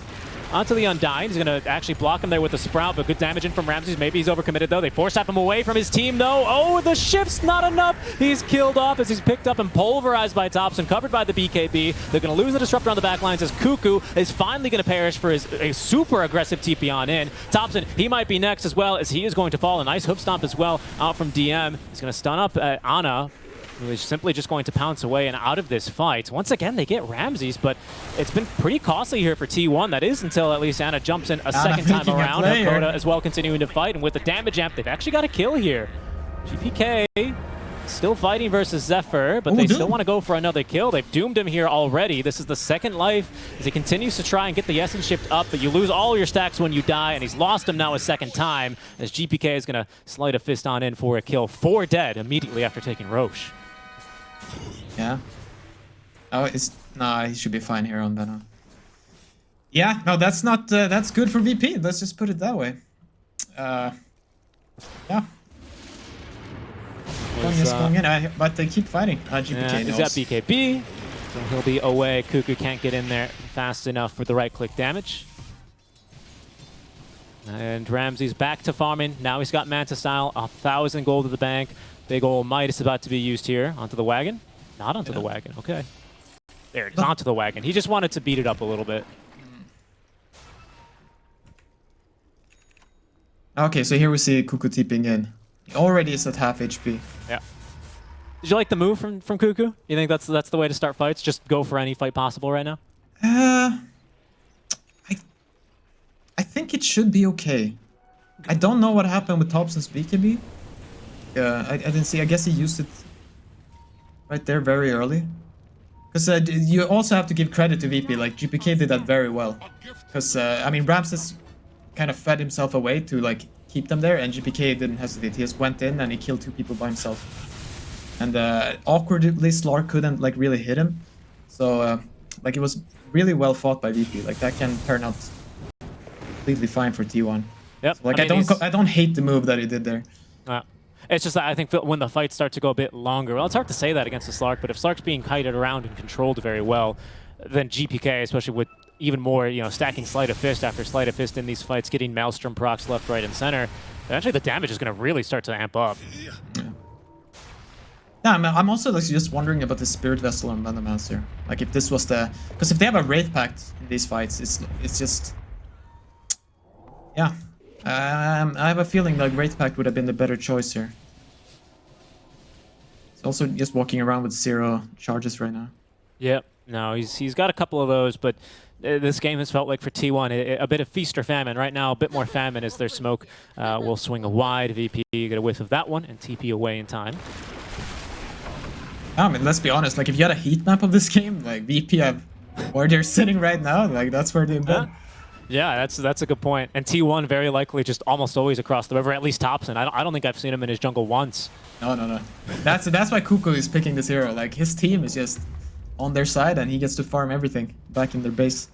onto the Undying. He's going to actually block him there with the Sprout, but good damage in from Ramses. Maybe he's overcommitted, though. They force tap him away from his team, though. Oh, the shift's not enough. He's killed off as he's picked up and pulverized by Thompson, covered by the BKB. They're going to lose the Disruptor on the back lines as Cuckoo is finally going to perish for a super aggressive TP on in. Thompson, he might be next as well, as he is going to fall. A nice hook stomp as well out from DM. He's going to stun up Ana, who is simply just going to pounce away and out of this fight. Once again, they get Ramses, but it's been pretty costly here for T1. That is until at least Ana jumps in a second time around. Hakoda as well continuing to fight, and with the damage amp, they've actually got a kill here. GPK still fighting versus Zephyr, but they still want to go for another kill. They've doomed him here already. This is the second life as he continues to try and get the Essence Shift up, but you lose all your stacks when you die, and he's lost him now a second time as GPK is going to slide a fist on in for a kill. 4 dead immediately after taking Roche. Yeah. Oh, nah, he should be fine here on Venom. Yeah, no, that's not, that's good for VP. Let's just put it that way. Yeah. Going in, but they keep fighting. GPK he's got BKB, so he'll be away. Cuckoo can't get in there fast enough for the right-click damage. And Ramses back to farming. Now he's got Manta Style, 1,000 gold to the bank. Big ol' Midas about to be used here. Onto the wagon? Not onto the wagon, okay. There it is, onto the wagon. He just wanted to beat it up a little bit. Okay, so here we see Cuckoo TPing in. He already is at half HP. Yeah. Did you like the move from Cuckoo? You think that's the way to start fights? Just go for any fight possible right now? I think it should be okay. I don't know what happened with Thompson's BKB. I didn't see. I guess he used it right there very early. Because you also have to give credit to VP. Like, GPK did that very well. Because, I mean, Ramses kind of fed himself away to, like, keep them there, and GPK didn't hesitate. He just went in and he killed 2 people by himself. And awkwardly, Slark couldn't, like, really hit him. So, like, it was really well fought by VP. Like, that can turn out completely fine for T1. Yep. So, like, I don't hate the move that he did there. It's just that I think when the fights start to go a bit longer, well, it's hard to say that against the Slark, but if Slark's being kited around and controlled very well, then GPK, especially with even more, you know, stacking Sleight of Fist after Sleight of Fist in these fights, getting Maelstrom procs left, right, and center, eventually the damage is going to really start to amp up. Yeah, I'm also like, just wondering about the Spirit Vessel and Venomancer. Like, if this was the... Because if they have a Wraith Pact in these fights, it's just... Yeah. I have a feeling like Wraith Pact would have been the better choice here. He's also just walking around with 0 charges right now. Yep. No, he's got a couple of those, but this game has felt like for T1 a bit of feast or famine. Right now, a bit more famine as their smoke will swing a wide. VP get a whiff of that one and TP away in time. I mean, let's be honest. Like, if you had a heat map of this game, like VP have where they're sitting right now, like that's where they've been. Yeah, that's a good point. And T1 very likely just almost always across the river, at least Thompson. I don't think I've seen him in his jungle once. No. That's why Cuckoo is picking this hero. Like, his team is just on their side, and he gets to farm everything back in their base.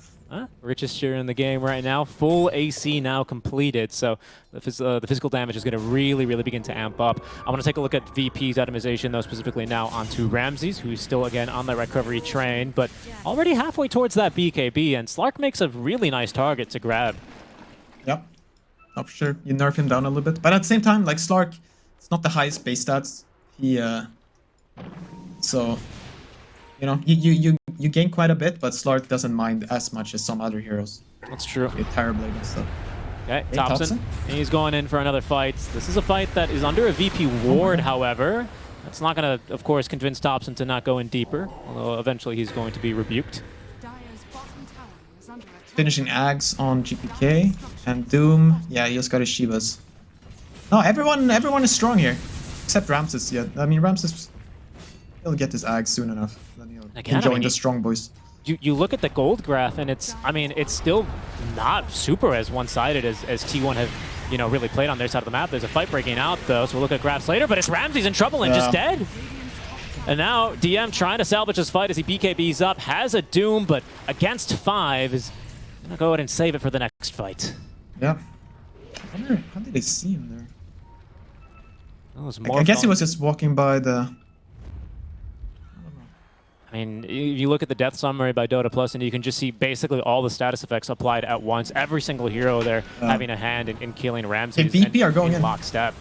Richest share in the game right now. Full AC now completed, so the physical damage is going to really begin to amp up. I want to take a look at VP's itemization, though, specifically now onto Ramses, who's still, again, on the recovery train, but already halfway towards that BKB, and Slark makes a really nice target to grab. Yep. Oh, for sure. You nerf him down a little bit. But at the same time, like, Slark, it's not the highest base stats. He, so... You know, you gain quite a bit, but Slark doesn't mind as much as some other heroes. That's true. You're terrible and stuff. Okay, Thompson. He's going in for another fight. This is a fight that is under a VP ward, however. That's not going to, of course, convince Thompson to not go in deeper, although eventually he's going to be rebuked. Finishing Ags on GPK, and Doom, yeah, he just got his Shivas. No, everyone is strong here, except Ramses. Yeah, I mean, Ramses, he'll get his Ags soon enough. Again, enjoying the strong boys. You look at the gold graph, and it's still not super as one-sided as T1 have, you know, really played on their side of the map. There's a fight breaking out, though, so we'll look at graphs later, but it's Ramses in trouble and just dead. And now DM trying to salvage his fight as he BKBs up, has a Doom, but against 5 is going to go ahead and save it for the next fight. Yeah. I wonder, how did they see him there? I guess he was just walking by the... I mean, you look at the death summary by Dota Plus, and you can just see basically all the status effects applied at once. Every single hero there having a hand in killing Ramses. Hey, VP are going in lockstep.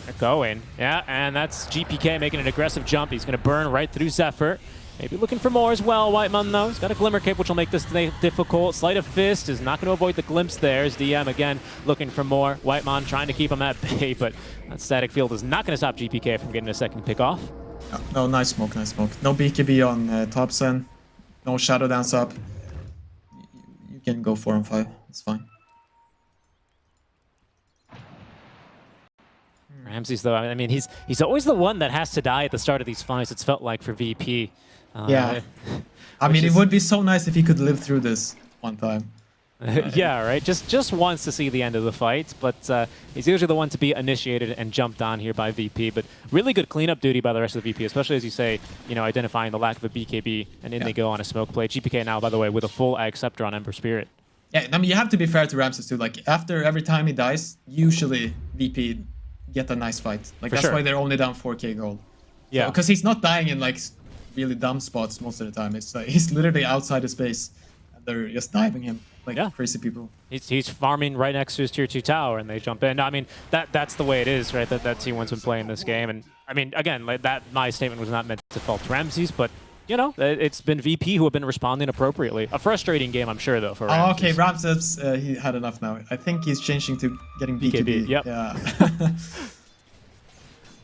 They're going, yeah, and that's GPK making an aggressive jump. He's going to burn right through Zephyr. Maybe looking for more as well. Whiteman, though, he's got a Glimmer Cape, which will make this difficult. Sleight of Fist is not going to avoid the glimpse there. As DM, again, looking for more. Whiteman trying to keep him at bay, but that static field is not going to stop GPK from getting a second pick off. No, nice smoke, nice smoke. No BKB on Thompson. No Shadow Dance up. You can go 4 on 5. It's fine. Ramses, though, I mean, he's always the one that has to die at the start of these fights, it's felt like, for VP. Yeah. I mean, it would be so nice if he could live through this one time. Yeah, right? Just wants to see the end of the fight, but he's usually the one to be initiated and jumped on here by VP. But really good cleanup duty by the rest of the VP, especially as you say, you know, identifying the lack of a BKB, and in they go on a smoke play. GPK now, by the way, with a full Ag Scepter on Ember Spirit. Yeah, I mean, you have to be fair to Ramses too. Like, after every time he dies, usually VP get a nice fight. Like, that's why they're only down 4k gold. Yeah. Because he's not dying in, like, really dumb spots most of the time. It's he's literally outside his base, and they're just diving him like crazy people. He's farming right next to his tier 2 tower, and they jump in. I mean, that's the way it is, right? That T1's been playing this game, and I mean, again, like my statement was not meant to fault Ramses, but you know, it's been VP who have been responding appropriately. A frustrating game, I'm sure, though, for Ramses. Oh, okay, Ramses, he had enough now. I think he's changing to getting BKB. Yep. Yeah.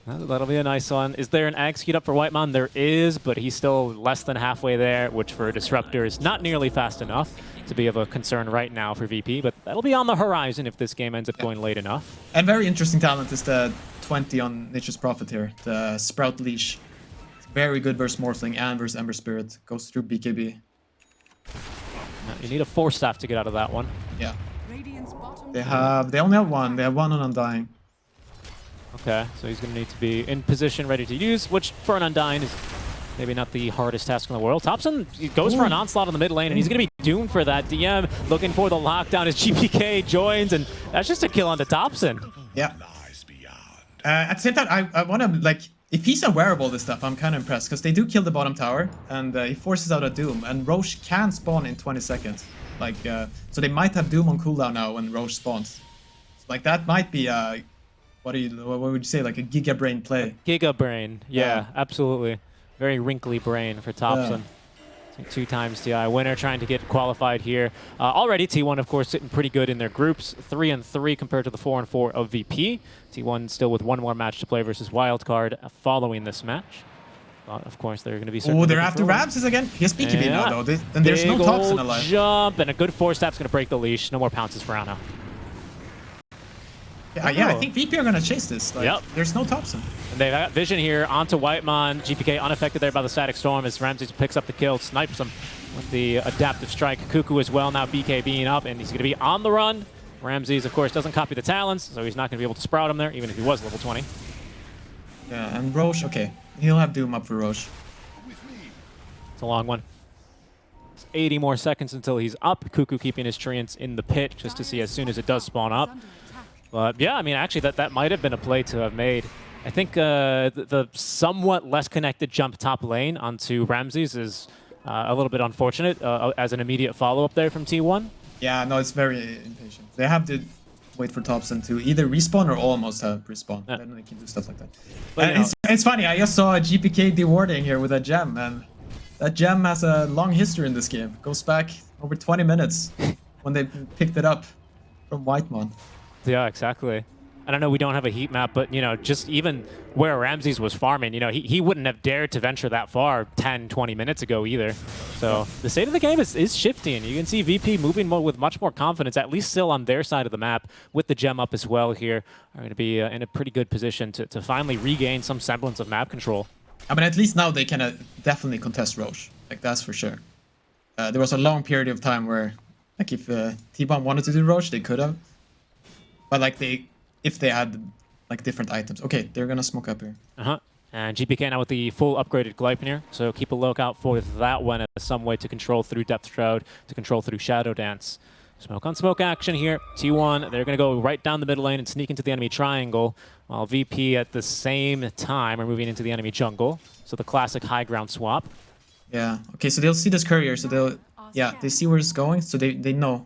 That'll be a nice one. Is there an Ag Skeet up for Whiteman? There is, but he's still less than halfway there, which for a Disruptor is not nearly fast enough to be of a concern right now for VP, but that'll be on the horizon if this game ends up going late enough. And very interesting talent is the 20 on Nature's Prophet here, the Sprout Leash. It's very good versus Morphling and versus Ember Spirit. Goes through BKB. Now, you need a Force Staff to get out of that one. Yeah. They only have one. They have one on Undying. Okay, so he's going to need to be in position, ready to use, which for an Undying is maybe not the hardest task in the world. Thompson goes for an onslaught on the mid lane, and he's going to be doomed for that. DM looking for the lockdown as GPK joins, and that's just a kill onto Thompson. Yeah. At the same time, I want to, like, if he's aware of all this stuff, I'm kind of impressed, because they do kill the bottom tower, and he forces out a Doom, and Roche can spawn in 20 seconds. Like, so they might have Doom on cooldown now when Roche spawns. Like, that might be what would you say, like a Giga Brain play? Giga Brain, yeah, absolutely. Very wrinkly brain for Thompson. Yeah. 2x TI winner, trying to get qualified here. Already T1, of course, sitting pretty good in their groups. 3-3 compared to the 4-4 of VP. T1 still with one more match to play versus Wildcard following this match. But of course, they're going to be. Oh, they're after Ramses again. He has BKB now, though. And there's no Thompson alive. Jump and a good Force Staff's going to break the leash. No more pounces for Anna. Yeah, I think VP are going to chase this. Like, there's no Thompson. And they've got Vision here onto Whiteman. GPK unaffected there by the Static Storm as Ramses picks up the kill, snipes him with the Adaptive Strike. Cuckoo as well now BKBing up, and he's going to be on the run. Ramses, of course, doesn't copy the Talons, so he's not going to be able to sprout him there, even if he was level 20. Yeah, and Roche, okay. He'll have Doom up for Roche. It's a long one. It's 80 more seconds until he's up. Cuckoo keeping his treants in the pit just to see as soon as it does spawn up. But yeah, I mean, actually, that might have been a play to have made. I think the somewhat less connected jump top lane onto Ramses is a little bit unfortunate as an immediate follow-up there from T1. Yeah, no, it's very impatient. They have to wait for Thompson to either respawn or almost have respawn. Yeah. Then they can do stuff like that. But it's funny, I just saw a GPK dewarding here with a gem, and that gem has a long history in this game. It goes back over 20 minutes when they picked it up from Whiteman. Yeah, exactly. I don't know, we don't have a heat map, but, you know, just even where Ramses was farming, you know, he wouldn't have dared to venture that far 10, 20 minutes ago either. So the state of the game is shifting. You can see VP moving with much more confidence, at least still on their side of the map, with the gem up as well here. Are going to be in a pretty good position to finally regain some semblance of map control. I mean, at least now they can definitely contest Roche. Like, that's for sure. There was a long period of time where, like, if T-Bomb wanted to do Roche, they could have. But, like, if they had, like, different items. Okay, they're gonna smoke up here. And GPK now with the full upgraded Gleipnir, so keep a lookout for that one as some way to control through Depth Shroud, to control through Shadow Dance. Smoke on smoke action here. T1, they're gonna go right down the mid lane and sneak into the enemy triangle, while VP at the same time are moving into the enemy jungle. So the classic high ground swap. Yeah. Okay, so they'll see this courier, so they'll... Yeah, they see where it's going, so they know.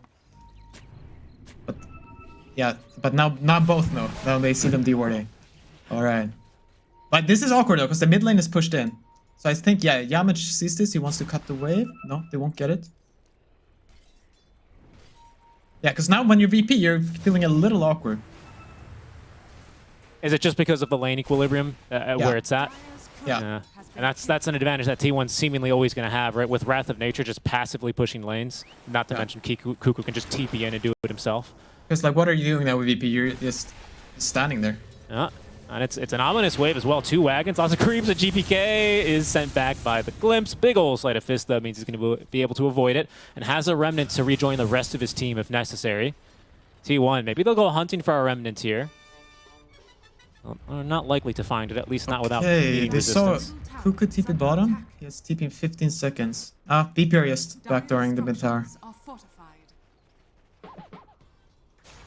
But... Yeah, but now both know. Now they see them dewarding. Alright. But this is awkward though, because the mid lane is pushed in. So I think, yeah, Yamich sees this, he wants to cut the wave. No, they won't get it. Yeah, because now when you're VP, you're feeling a little awkward. Is it just because of the lane equilibrium where it's at? Yeah. And that's an advantage that T1's seemingly always going to have, right? With Wrath of Nature just passively pushing lanes. Not to mention Cuckoo can just TP in and do it himself. Because, like, what are you doing now with VP? You're just standing there. Yeah. And it's an ominous wave as well. 2 wagons, lots of creeps. A GPK is sent back by the Glimpse. Big ol' Sleight of Fist, though, means he's going to be able to avoid it. And has a Remnant to rejoin the rest of his team if necessary. T1, maybe they'll go hunting for a Remnant here. Well, they're not likely to find it, at least not without meeting resistance. Saw Cuckoo TP bottom. He has TP in 15 seconds. VP are just backdooring the mid tower.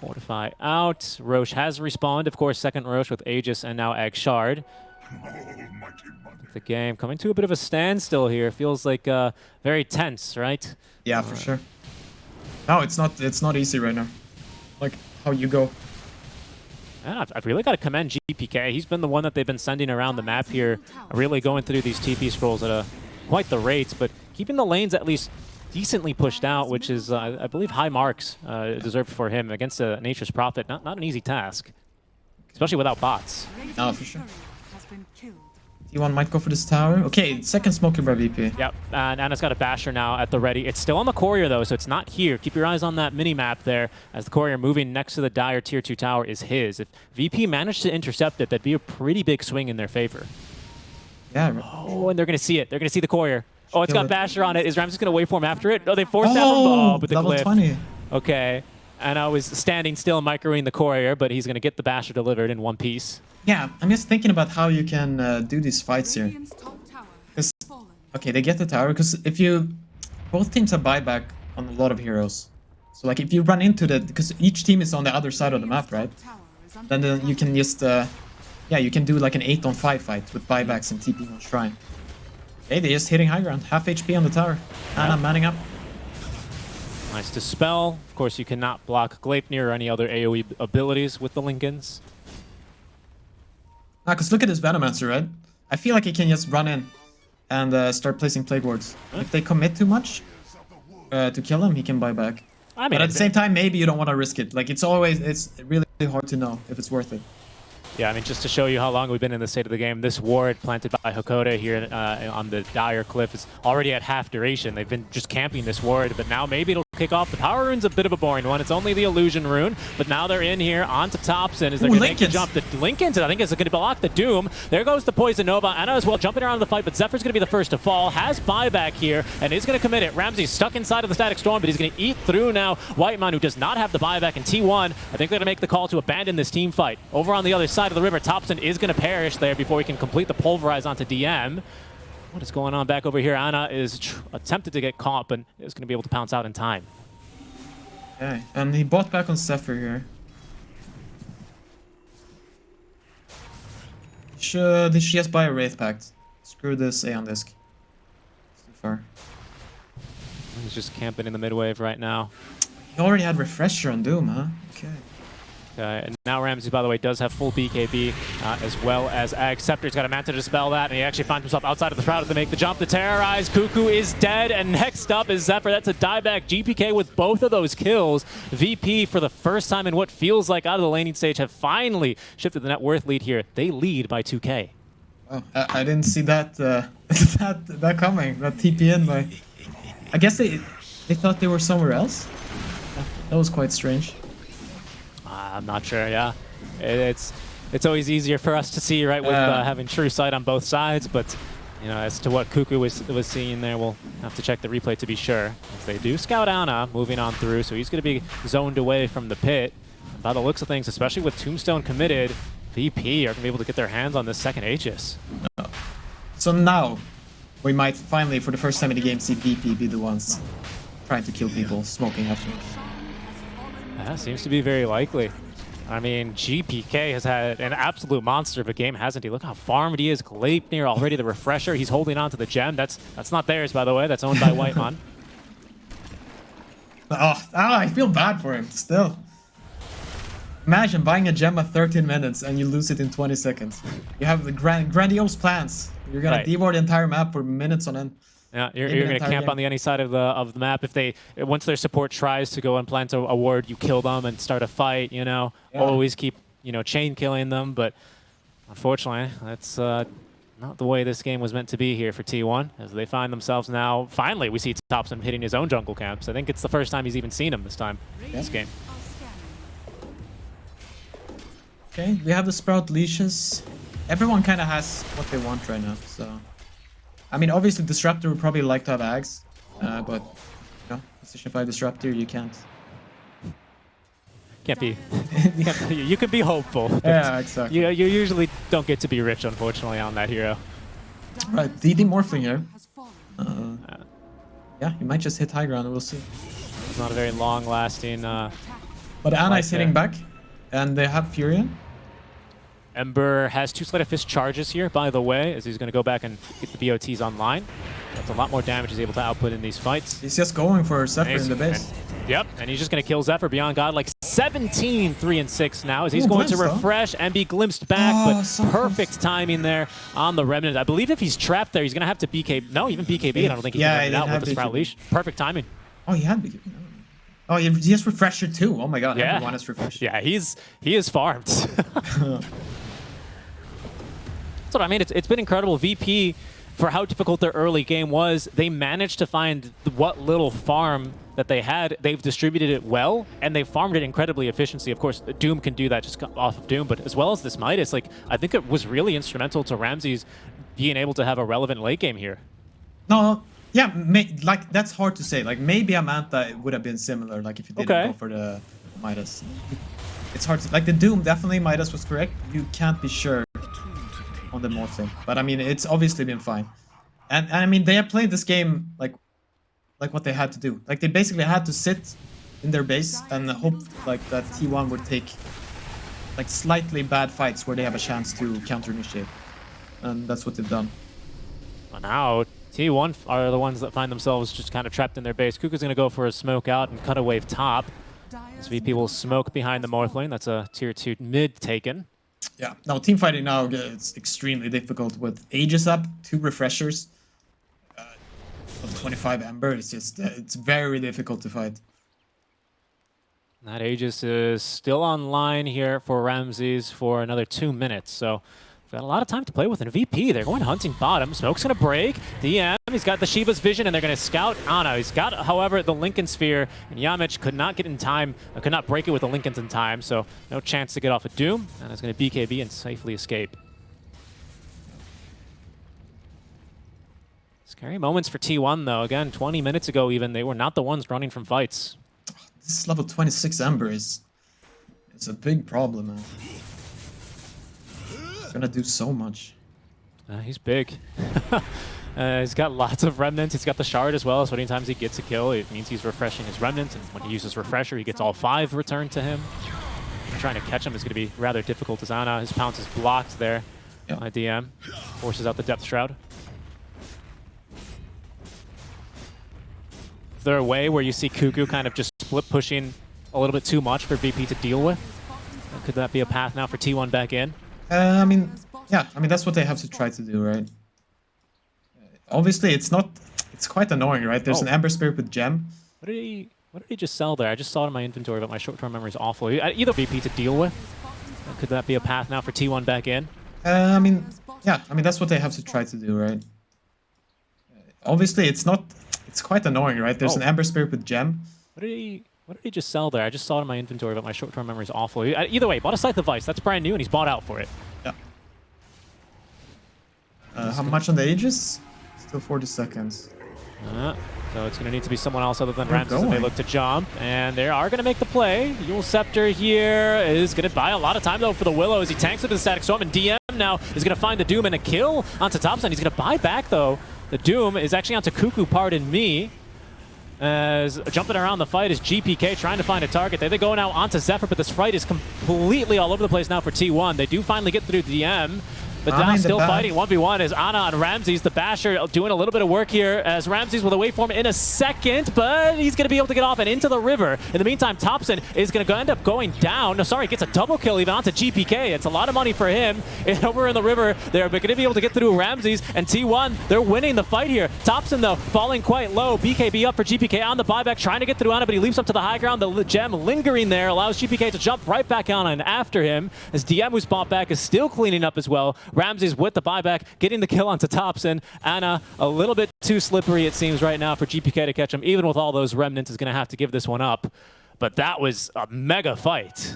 Fortify out. Roche has respawned, of course, second Roche with Aegis and now Egg Shard. The game coming to a bit of a standstill here. Feels like very tense, right? Yeah, for sure. No, it's not easy right now. Like how you go. And I've really got to commend GPK. He's been the one that they've been sending around the map here, really going through these TP scrolls at quite the rates, but keeping the lanes at least decently pushed out, which is, I believe, high marks deserved for him against a Nature's Prophet. Not an easy task, especially without bots. No, for sure. T1 might go for this tower. Okay, second smoker by VP. Yep, and Anna's got a Basher now at the ready. It's still on the courier, though, so it's not here. Keep your eyes on that mini-map there, as the courier moving next to the Dire Tier 2 tower is his. If VP managed to intercept it, that'd be a pretty big swing in their favor. Yeah. Oh, and they're going to see it. They're going to see the courier. Oh, it's got Basher on it. Is Ramses going to wait for him after it? Oh, they forced down with the level glyph. 20. Okay. And I was standing still and microwaving the courier, but he's going to get the Basher delivered in one piece. Yeah, I'm just thinking about how you can do these fights here. Okay, they get the tower, because if you... Both teams have buyback on a lot of heroes. So, like, if you run into the... Because each team is on the other side of the map, right? Then you can just... yeah, you can do, like, an 8-on-5 fight with buybacks and TP on Shrine. Okay, they're just hitting high ground. Half HP on the tower. Anna manning up. Nice Dispel. Of course, you cannot block Gleipnir or any other AoE abilities with the Lincolns. Because look at this Venomancer, right? I feel like he can just run in and start placing Plague Wards. If they commit too much to kill him, he can buy back. I mean, but at the same time, maybe you don't want to risk it. Like, it's really hard to know if it's worth it. Yeah, I mean, just to show you how long we've been in the state of the game, this ward planted by Hakoda here on the Dire Cliff is already at half duration. They've been just camping this ward, but now maybe it'll kick off. The power rune's a bit of a boring one. It's only the illusion rune, but now they're in here onto Thompson as they're going to make the jump. The Lincolns, I think, is going to block the Doom. There goes the Poison Nova. Anna as well jumping around the fight, but Zephyr's going to be the first to fall. Has buyback here and is going to commit it. Ramsey's stuck inside of the Static Storm, but he's going to eat through now. Whiteman, who does not have the buyback in T1, I think they're going to make the call to abandon this team fight. Over on the other side of the river, Thompson is going to perish there before he can complete the pulverize onto DM. What is going on back over here? Anna is attempted to get caught, but is going to be able to pounce out in time. Okay, and he bought back on Zephyr here. Should she just buy a Wraith Pact? Screw this Aeon Disc. It's too far. He's just camping in the mid-wave right now. He already had Refresher on Doom, huh? Okay. And now Ramsey, by the way, does have full BKB, as well as Ag Scepter's got a Manta to dispel that, and he actually finds himself outside of the Shroud to make the jump. The Terrorize, Cuckoo is dead, and next up is Zephyr. That's a dieback. GPK with both of those kills. VP, for the first time in what feels like out of the laning stage, have finally shifted the net worth lead here. They lead by 2K. Oh, I didn't see that that coming. That TP in by... I guess they thought they were somewhere else? That was quite strange. I'm not sure, yeah. It's always easier for us to see, right, with having true sight on both sides, but, you know, as to what Cuckoo was seeing there, we'll have to check the replay to be sure. As they do scout Anna, moving on through, so he's going to be zoned away from the pit. And by the looks of things, especially with Tombstone committed, VP are going to be able to get their hands on this second Aegis. So now, we might finally, for the first time in the game, see VP be the ones trying to kill people, smoking after. That seems to be very likely. I mean, GPK has had an absolute monster of a game, hasn't he? Look how farmed he is. Gleipnir already the refresher. He's holding on to the gem. That's not theirs, by the way. That's owned by Whitemon. I feel bad for him still. Imagine buying a gem at 13 minutes and you lose it in 20 seconds. You have the grandiose plans. You're gonna devour the entire map for minutes on end. Yeah, you're going to camp on the any side of the map. If once their support tries to go and plant a ward, you kill them and start a fight. You know, always keep chain killing them. But unfortunately, that's not the way this game was meant to be here for T1. As they find themselves now, finally, we see Topson hitting his own jungle camps. I think it's the first time he's even seen him this time. This game. Okay, we have the Sprout leashes. Everyone kind of has what they want right now, so. I mean, obviously, Disruptor would probably like to have Ags, but, position 5 Disruptor, you can't. Can't be. You could be hopeful. Yeah, exactly. You usually don't get to be rich, unfortunately, on that hero. Right, DD Morphling here. Yeah, he might just hit high ground, we'll see. It's not a very long-lasting. But Ana is hitting back, and they have Furion. Ember has 2 Sleight of Fist charges here, by the way, as he's going to go back and get the BOTs online. That's a lot more damage he's able to output in these fights. He's just going for Zephyr in the base. And he's just going to kill Zephyr beyond God, like 17, 3 and 6 now, as he's going to refresh and be glimpsed back, but so perfect timing there on the Remnant. I believe if he's trapped there, he's going to have to BK. No, even BKB. I don't think he can get out with the Sprout Leash. Perfect timing. Oh, he had BKB. Oh, he has Refresher too. Oh my God, everyone has Refresher. Yeah, he is farmed. That's what I mean. It's been incredible. VP, for how difficult their early game was, they managed to find what little farm that they had. They've distributed it well, and they farmed it incredibly efficiently. Of course, Doom can do that just off of Doom, but as well as this Midas, like, I think it was really instrumental to Ramses being able to have a relevant late game here. No, yeah, like, that's hard to say. Like, maybe Amanta would have been similar, like, if you didn't go for the Midas. It's hard to, like, the Doom, definitely Midas was correct. You can't be sure on the morph thing, but I mean, it's obviously been fine. And I mean, they have played this game like what they had to do. Like, they basically had to sit in their base and hope like that T1 would take like slightly bad fights where they have a chance to counter initiate, and that's what they've done. Well, now T1 are the ones that find themselves just kind of trapped in their base. Kuka's going to go for a smoke out and cut a wave top. This VP will smoke behind the morph lane. That's a tier 2 mid taken. Yeah, now team fighting now it's extremely difficult with Aegis up, 2 refreshers, 25 Ember. It's just it's very difficult to fight. That Aegis is still online here for Ramses for another 2 minutes, so we've got a lot of time to play with. And VP, they're going hunting bottom. Smoke's going to break. DM, he's got the Shiva's Vision, and they're going to scout Ana. He's got, however, the Lincoln Sphere, and Yamich could not get in time, could not break it with the Lincolns in time, so no chance to get off of Doom, and it's going to BKB and safely escape. Scary moments for T1, though. Again, 20 minutes ago even, they were not the ones running from fights. This level 26 Ember it's a big problem, man. Gonna do so much. He's big. He's got lots of remnants. He's got the shard as well, so anytime he gets a kill, it means he's refreshing his remnants, and when he uses refresher, he gets all 5 returned to him. Trying to catch him is going to be rather difficult as Ana. His pounce is blocked there by DM. Forces out the Depth Shroud. Is there a way where you see Kuku kind of just split pushing a little bit too much for VP to deal with? Could that be a path now for T1 back in? I mean, yeah, I mean, that's what they have to try to do, right? Obviously, it's quite annoying, right? There's an Ember Spirit with Gem. What did he just sell there? I just saw it in my inventory, but my short-term memory is awful. Either VP to deal with. Could that be a path now for T1 back in? I mean, yeah, I mean, that's what they have to try to do, right? Obviously, it's quite annoying, right? There's an Ember Spirit with Gem. What did he just sell there? I just saw it in my inventory, but my short-term memory is awful. Either way, bought a Scythe of Vice. That's brand new, and he's bought out for it. Yeah. How much on the Aegis? Still 40 seconds. So it's going to need to be someone else other than Ramses if they look to jump. And they are going to make the play. Yule Scepter here is going to buy a lot of time, though, for the Willow as he tanks into the Static Storm. And DM now is going to find the Doom and a kill onto Topson. He's going to buy back, though. The Doom is actually onto Kuku, pardon me. As jumping around the fight is GPK trying to find a target. They go now onto Zephyr, but this fight is completely all over the place now for T1. They do finally get through DM. But now still fighting 1v1 is Ana and Ramses, the Basher, doing a little bit of work here as Ramses will away from in a second, but he's going to be able to get off and into the river. In the meantime, Thompson is going to end up going down. No, sorry, gets a double kill even onto GPK. It's a lot of money for him. And over in the river, they're going to be able to get through Ramses and T1. They're winning the fight here. Thompson, though, falling quite low. BKB up for GPK on the buyback, trying to get through Ana, but he leaps up to the high ground. The gem lingering there allows GPK to jump right back on and after him as DM, who's bought back, is still cleaning up as well. Ramses with the buyback, getting the kill onto Thompson. Ana, a little bit too slippery, it seems, right now for GPK to catch him. Even with all those remnants, is going to have to give this one up. But that was a mega fight.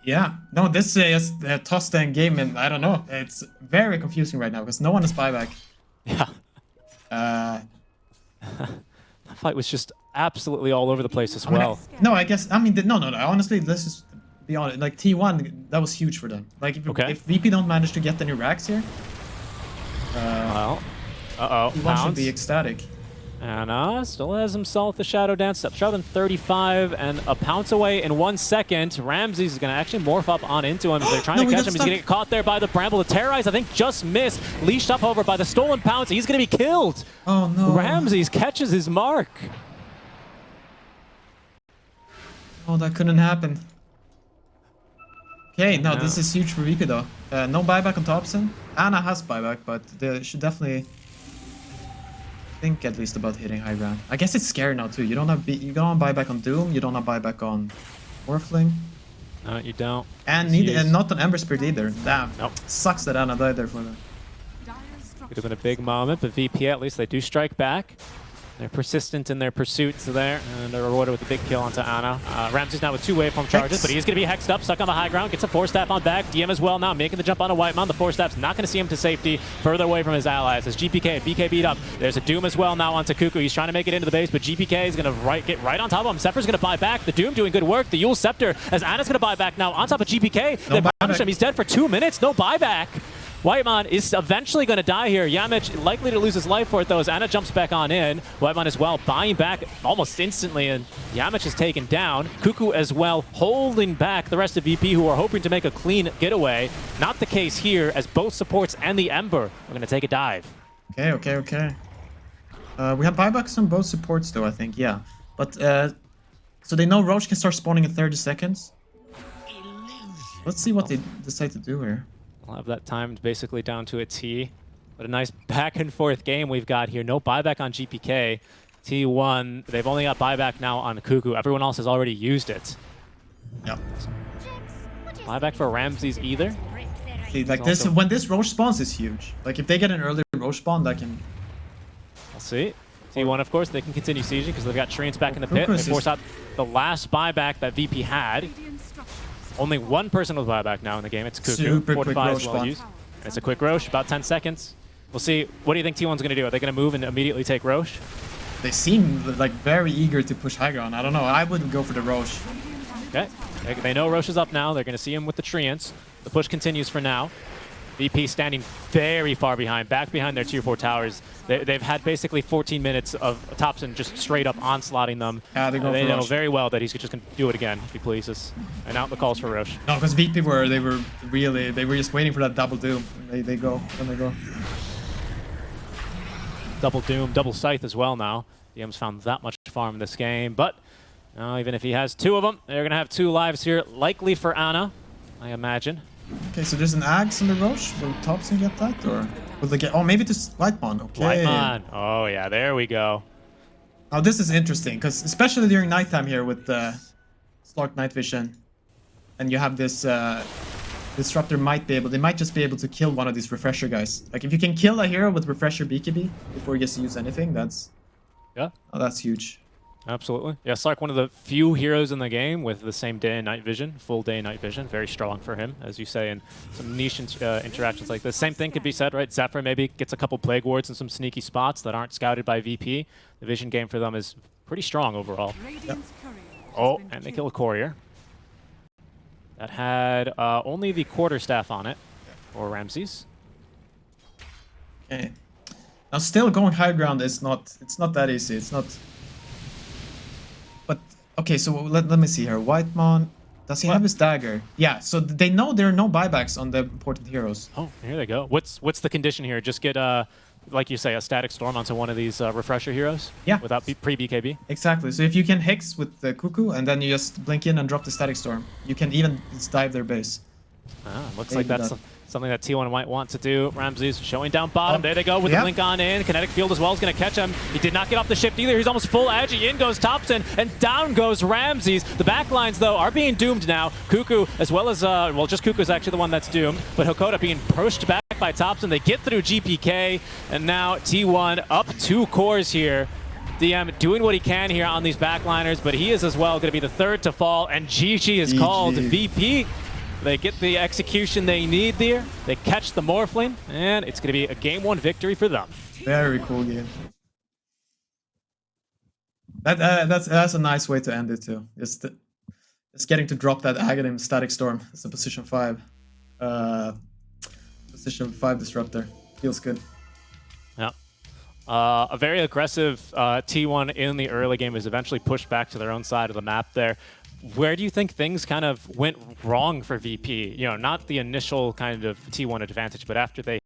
Yeah. No, this is a toss-down game, and I don't know. It's very confusing right now because no one is buyback. Yeah. That fight was just absolutely all over the place as well. No, I guess, I mean, no. Honestly, let's just be honest. Like, T1, that was huge for them. Like, if VP don't manage to get any racks here, well, T1 should be ecstatic. Ana still has himself the Shadow Dance, steps sharp than 35, and a pounce away in 1 second. Ramses is going to actually morph up on into him as they're trying to catch him. He's going to get caught there by the Bramble. The Terrorize, I think, just missed. Leashed up over by the Stolen Pounce. He's going to be killed. Oh, no. Ramses catches his mark. Oh, that couldn't happen. Okay, no, this is huge for VP though. No buyback on Thompson. Ana has buyback, but they should definitely think at least about hitting high ground. I guess it's scary now too. You don't have buyback on Doom. You don't have buyback on Morphling. No, you don't. And not on Ember Spirit either. Damn. Nope. Sucks that Ana died there for them. Could have been a big moment, but VP at least they do strike back. They're persistent in their pursuits there, and they're rewarded with a big kill onto Ana. Ramses now with 2 waveform charges, but he's going to be hexed up, stuck on the high ground, gets a 4-staff on back. DM as well now, making the jump on a Whitemon. The 4-staff's not going to see him to safety, further away from his allies as GPK, BK beat up. There's a Doom as well now onto Cuckoo. He's trying to make it into the base, but GPK is going to get right on top of him. Zephyr's going to buy back. The Doom doing good work. The Yule Scepter as Ana's going to buy back now on top of GPK. They punish him. He's dead for 2 minutes. No buyback. Whitemon is eventually going to die here. Yamich likely to lose his life for it, though, as Ana jumps back on in. Whitemon as well, buying back almost instantly, and Yamich is taken down. Cuckoo as well, holding back the rest of VP, who are hoping to make a clean getaway. Not the case here, as both supports and the Ember are going to take a dive. Okay. We have buybacks on both supports, though, I think, yeah. But, so they know Roche can start spawning in 30 seconds. Let's see what they decide to do here. We'll have that timed basically down to a T. But a nice back and forth game we've got here. No buyback on GPK. T1, they've only got buyback now on Cuckoo. Everyone else has already used it. Yep. Buyback for Ramses either. See, like this, when this Roche spawns is huge. Like if they get an early Roche spawn, that can... We'll see. T1, of course, they can continue sieging because they've got Treants back in the pit. They force out the last buyback that VP had. Only one person with buyback now in the game. It's Cuckoo. Super quick Roche spawn. And it's a quick Roche, about 10 seconds. We'll see. What do you think T1's going to do? Are they going to move and immediately take Roche? They seem like very eager to push high ground. I don't know. I wouldn't go for the Roche. Okay. They know Roche is up now. They're going to see him with the Treants. The push continues for now. VP standing very far behind, back behind their tier 4 towers. They've had basically 14 minutes of Thompson just straight up onslaughting them. Yeah, they know very well that he's just going to do it again if he pleases. And out the calls for Roche. No, because VP were just waiting for that double doom. They go. Double Doom, double Scythe as well now. DM's found that much farm in this game, but even if he has 2 of them, they're going to have 2 lives here, likely for Ana, I imagine. Okay, so there's an Axe on the Roche. Will Thompson get that, or will they get? Oh, maybe just Whitemon. Okay. Whitemon. Oh yeah, there we go. Now this is interesting because especially during nighttime here with Slark Night Vision, and you have this Disruptor they might just be able to kill one of these Refresher guys. Like if you can kill a hero with Refresher BKB before he gets to use anything, that's huge. Absolutely. Yeah, Slark, one of the few heroes in the game with the same day and night vision, full day and night vision. Very strong for him, as you say, in some niche interactions like this. Same thing could be said, right? Zephyr maybe gets a couple Plague Wards in some sneaky spots that aren't scouted by VP. The vision game for them is pretty strong overall. Yep. Oh, and they kill a Courier. That had only the quarterstaff on it, or Ramses. Okay. Now still going high ground is not that easy. It's not Okay, so let me see here. Whitemon, does he have his dagger? Yeah, so they know there are no buybacks on the important heroes. Oh, here they go. What's the condition here? Just get, like you say, a static storm onto one of these refresher heroes? Yeah. Without pre-BKB? Exactly. So if you can Hex with the Cuckoo and then you just blink in and drop the static storm, you can even just dive their base. Looks Maybe like that's something that T1 might want to do. Ramses showing down bottom. There they go with the blink on in. Kinetic field as well is going to catch him. He did not get off the shift either. He's almost full agi. In goes Thompson and down goes Ramses. The backlines though are being doomed now. Cuckoo as well as, well, just Cuckoo is actually the one that's doomed. But Hakoda being pushed back by Thompson. They get through GPK and now T1 up 2 cores here. DM doing what he can here on these backliners, but he is as well going to be the third to fall, and GG is called VP. They get the execution they need there. They catch the Morphling, and it's going to be a Game 1 victory for them. Very cool game. That's a nice way to end it too. Just getting to drop that Aghanim Static Storm. It's a position 5. Position 5 disruptor. Feels good. Yeah. A very aggressive T1 in the early game is eventually pushed back to their own side of the map there. Where do you think things kind of went wrong for VP? You know, not the initial kind of T1 advantage, but after they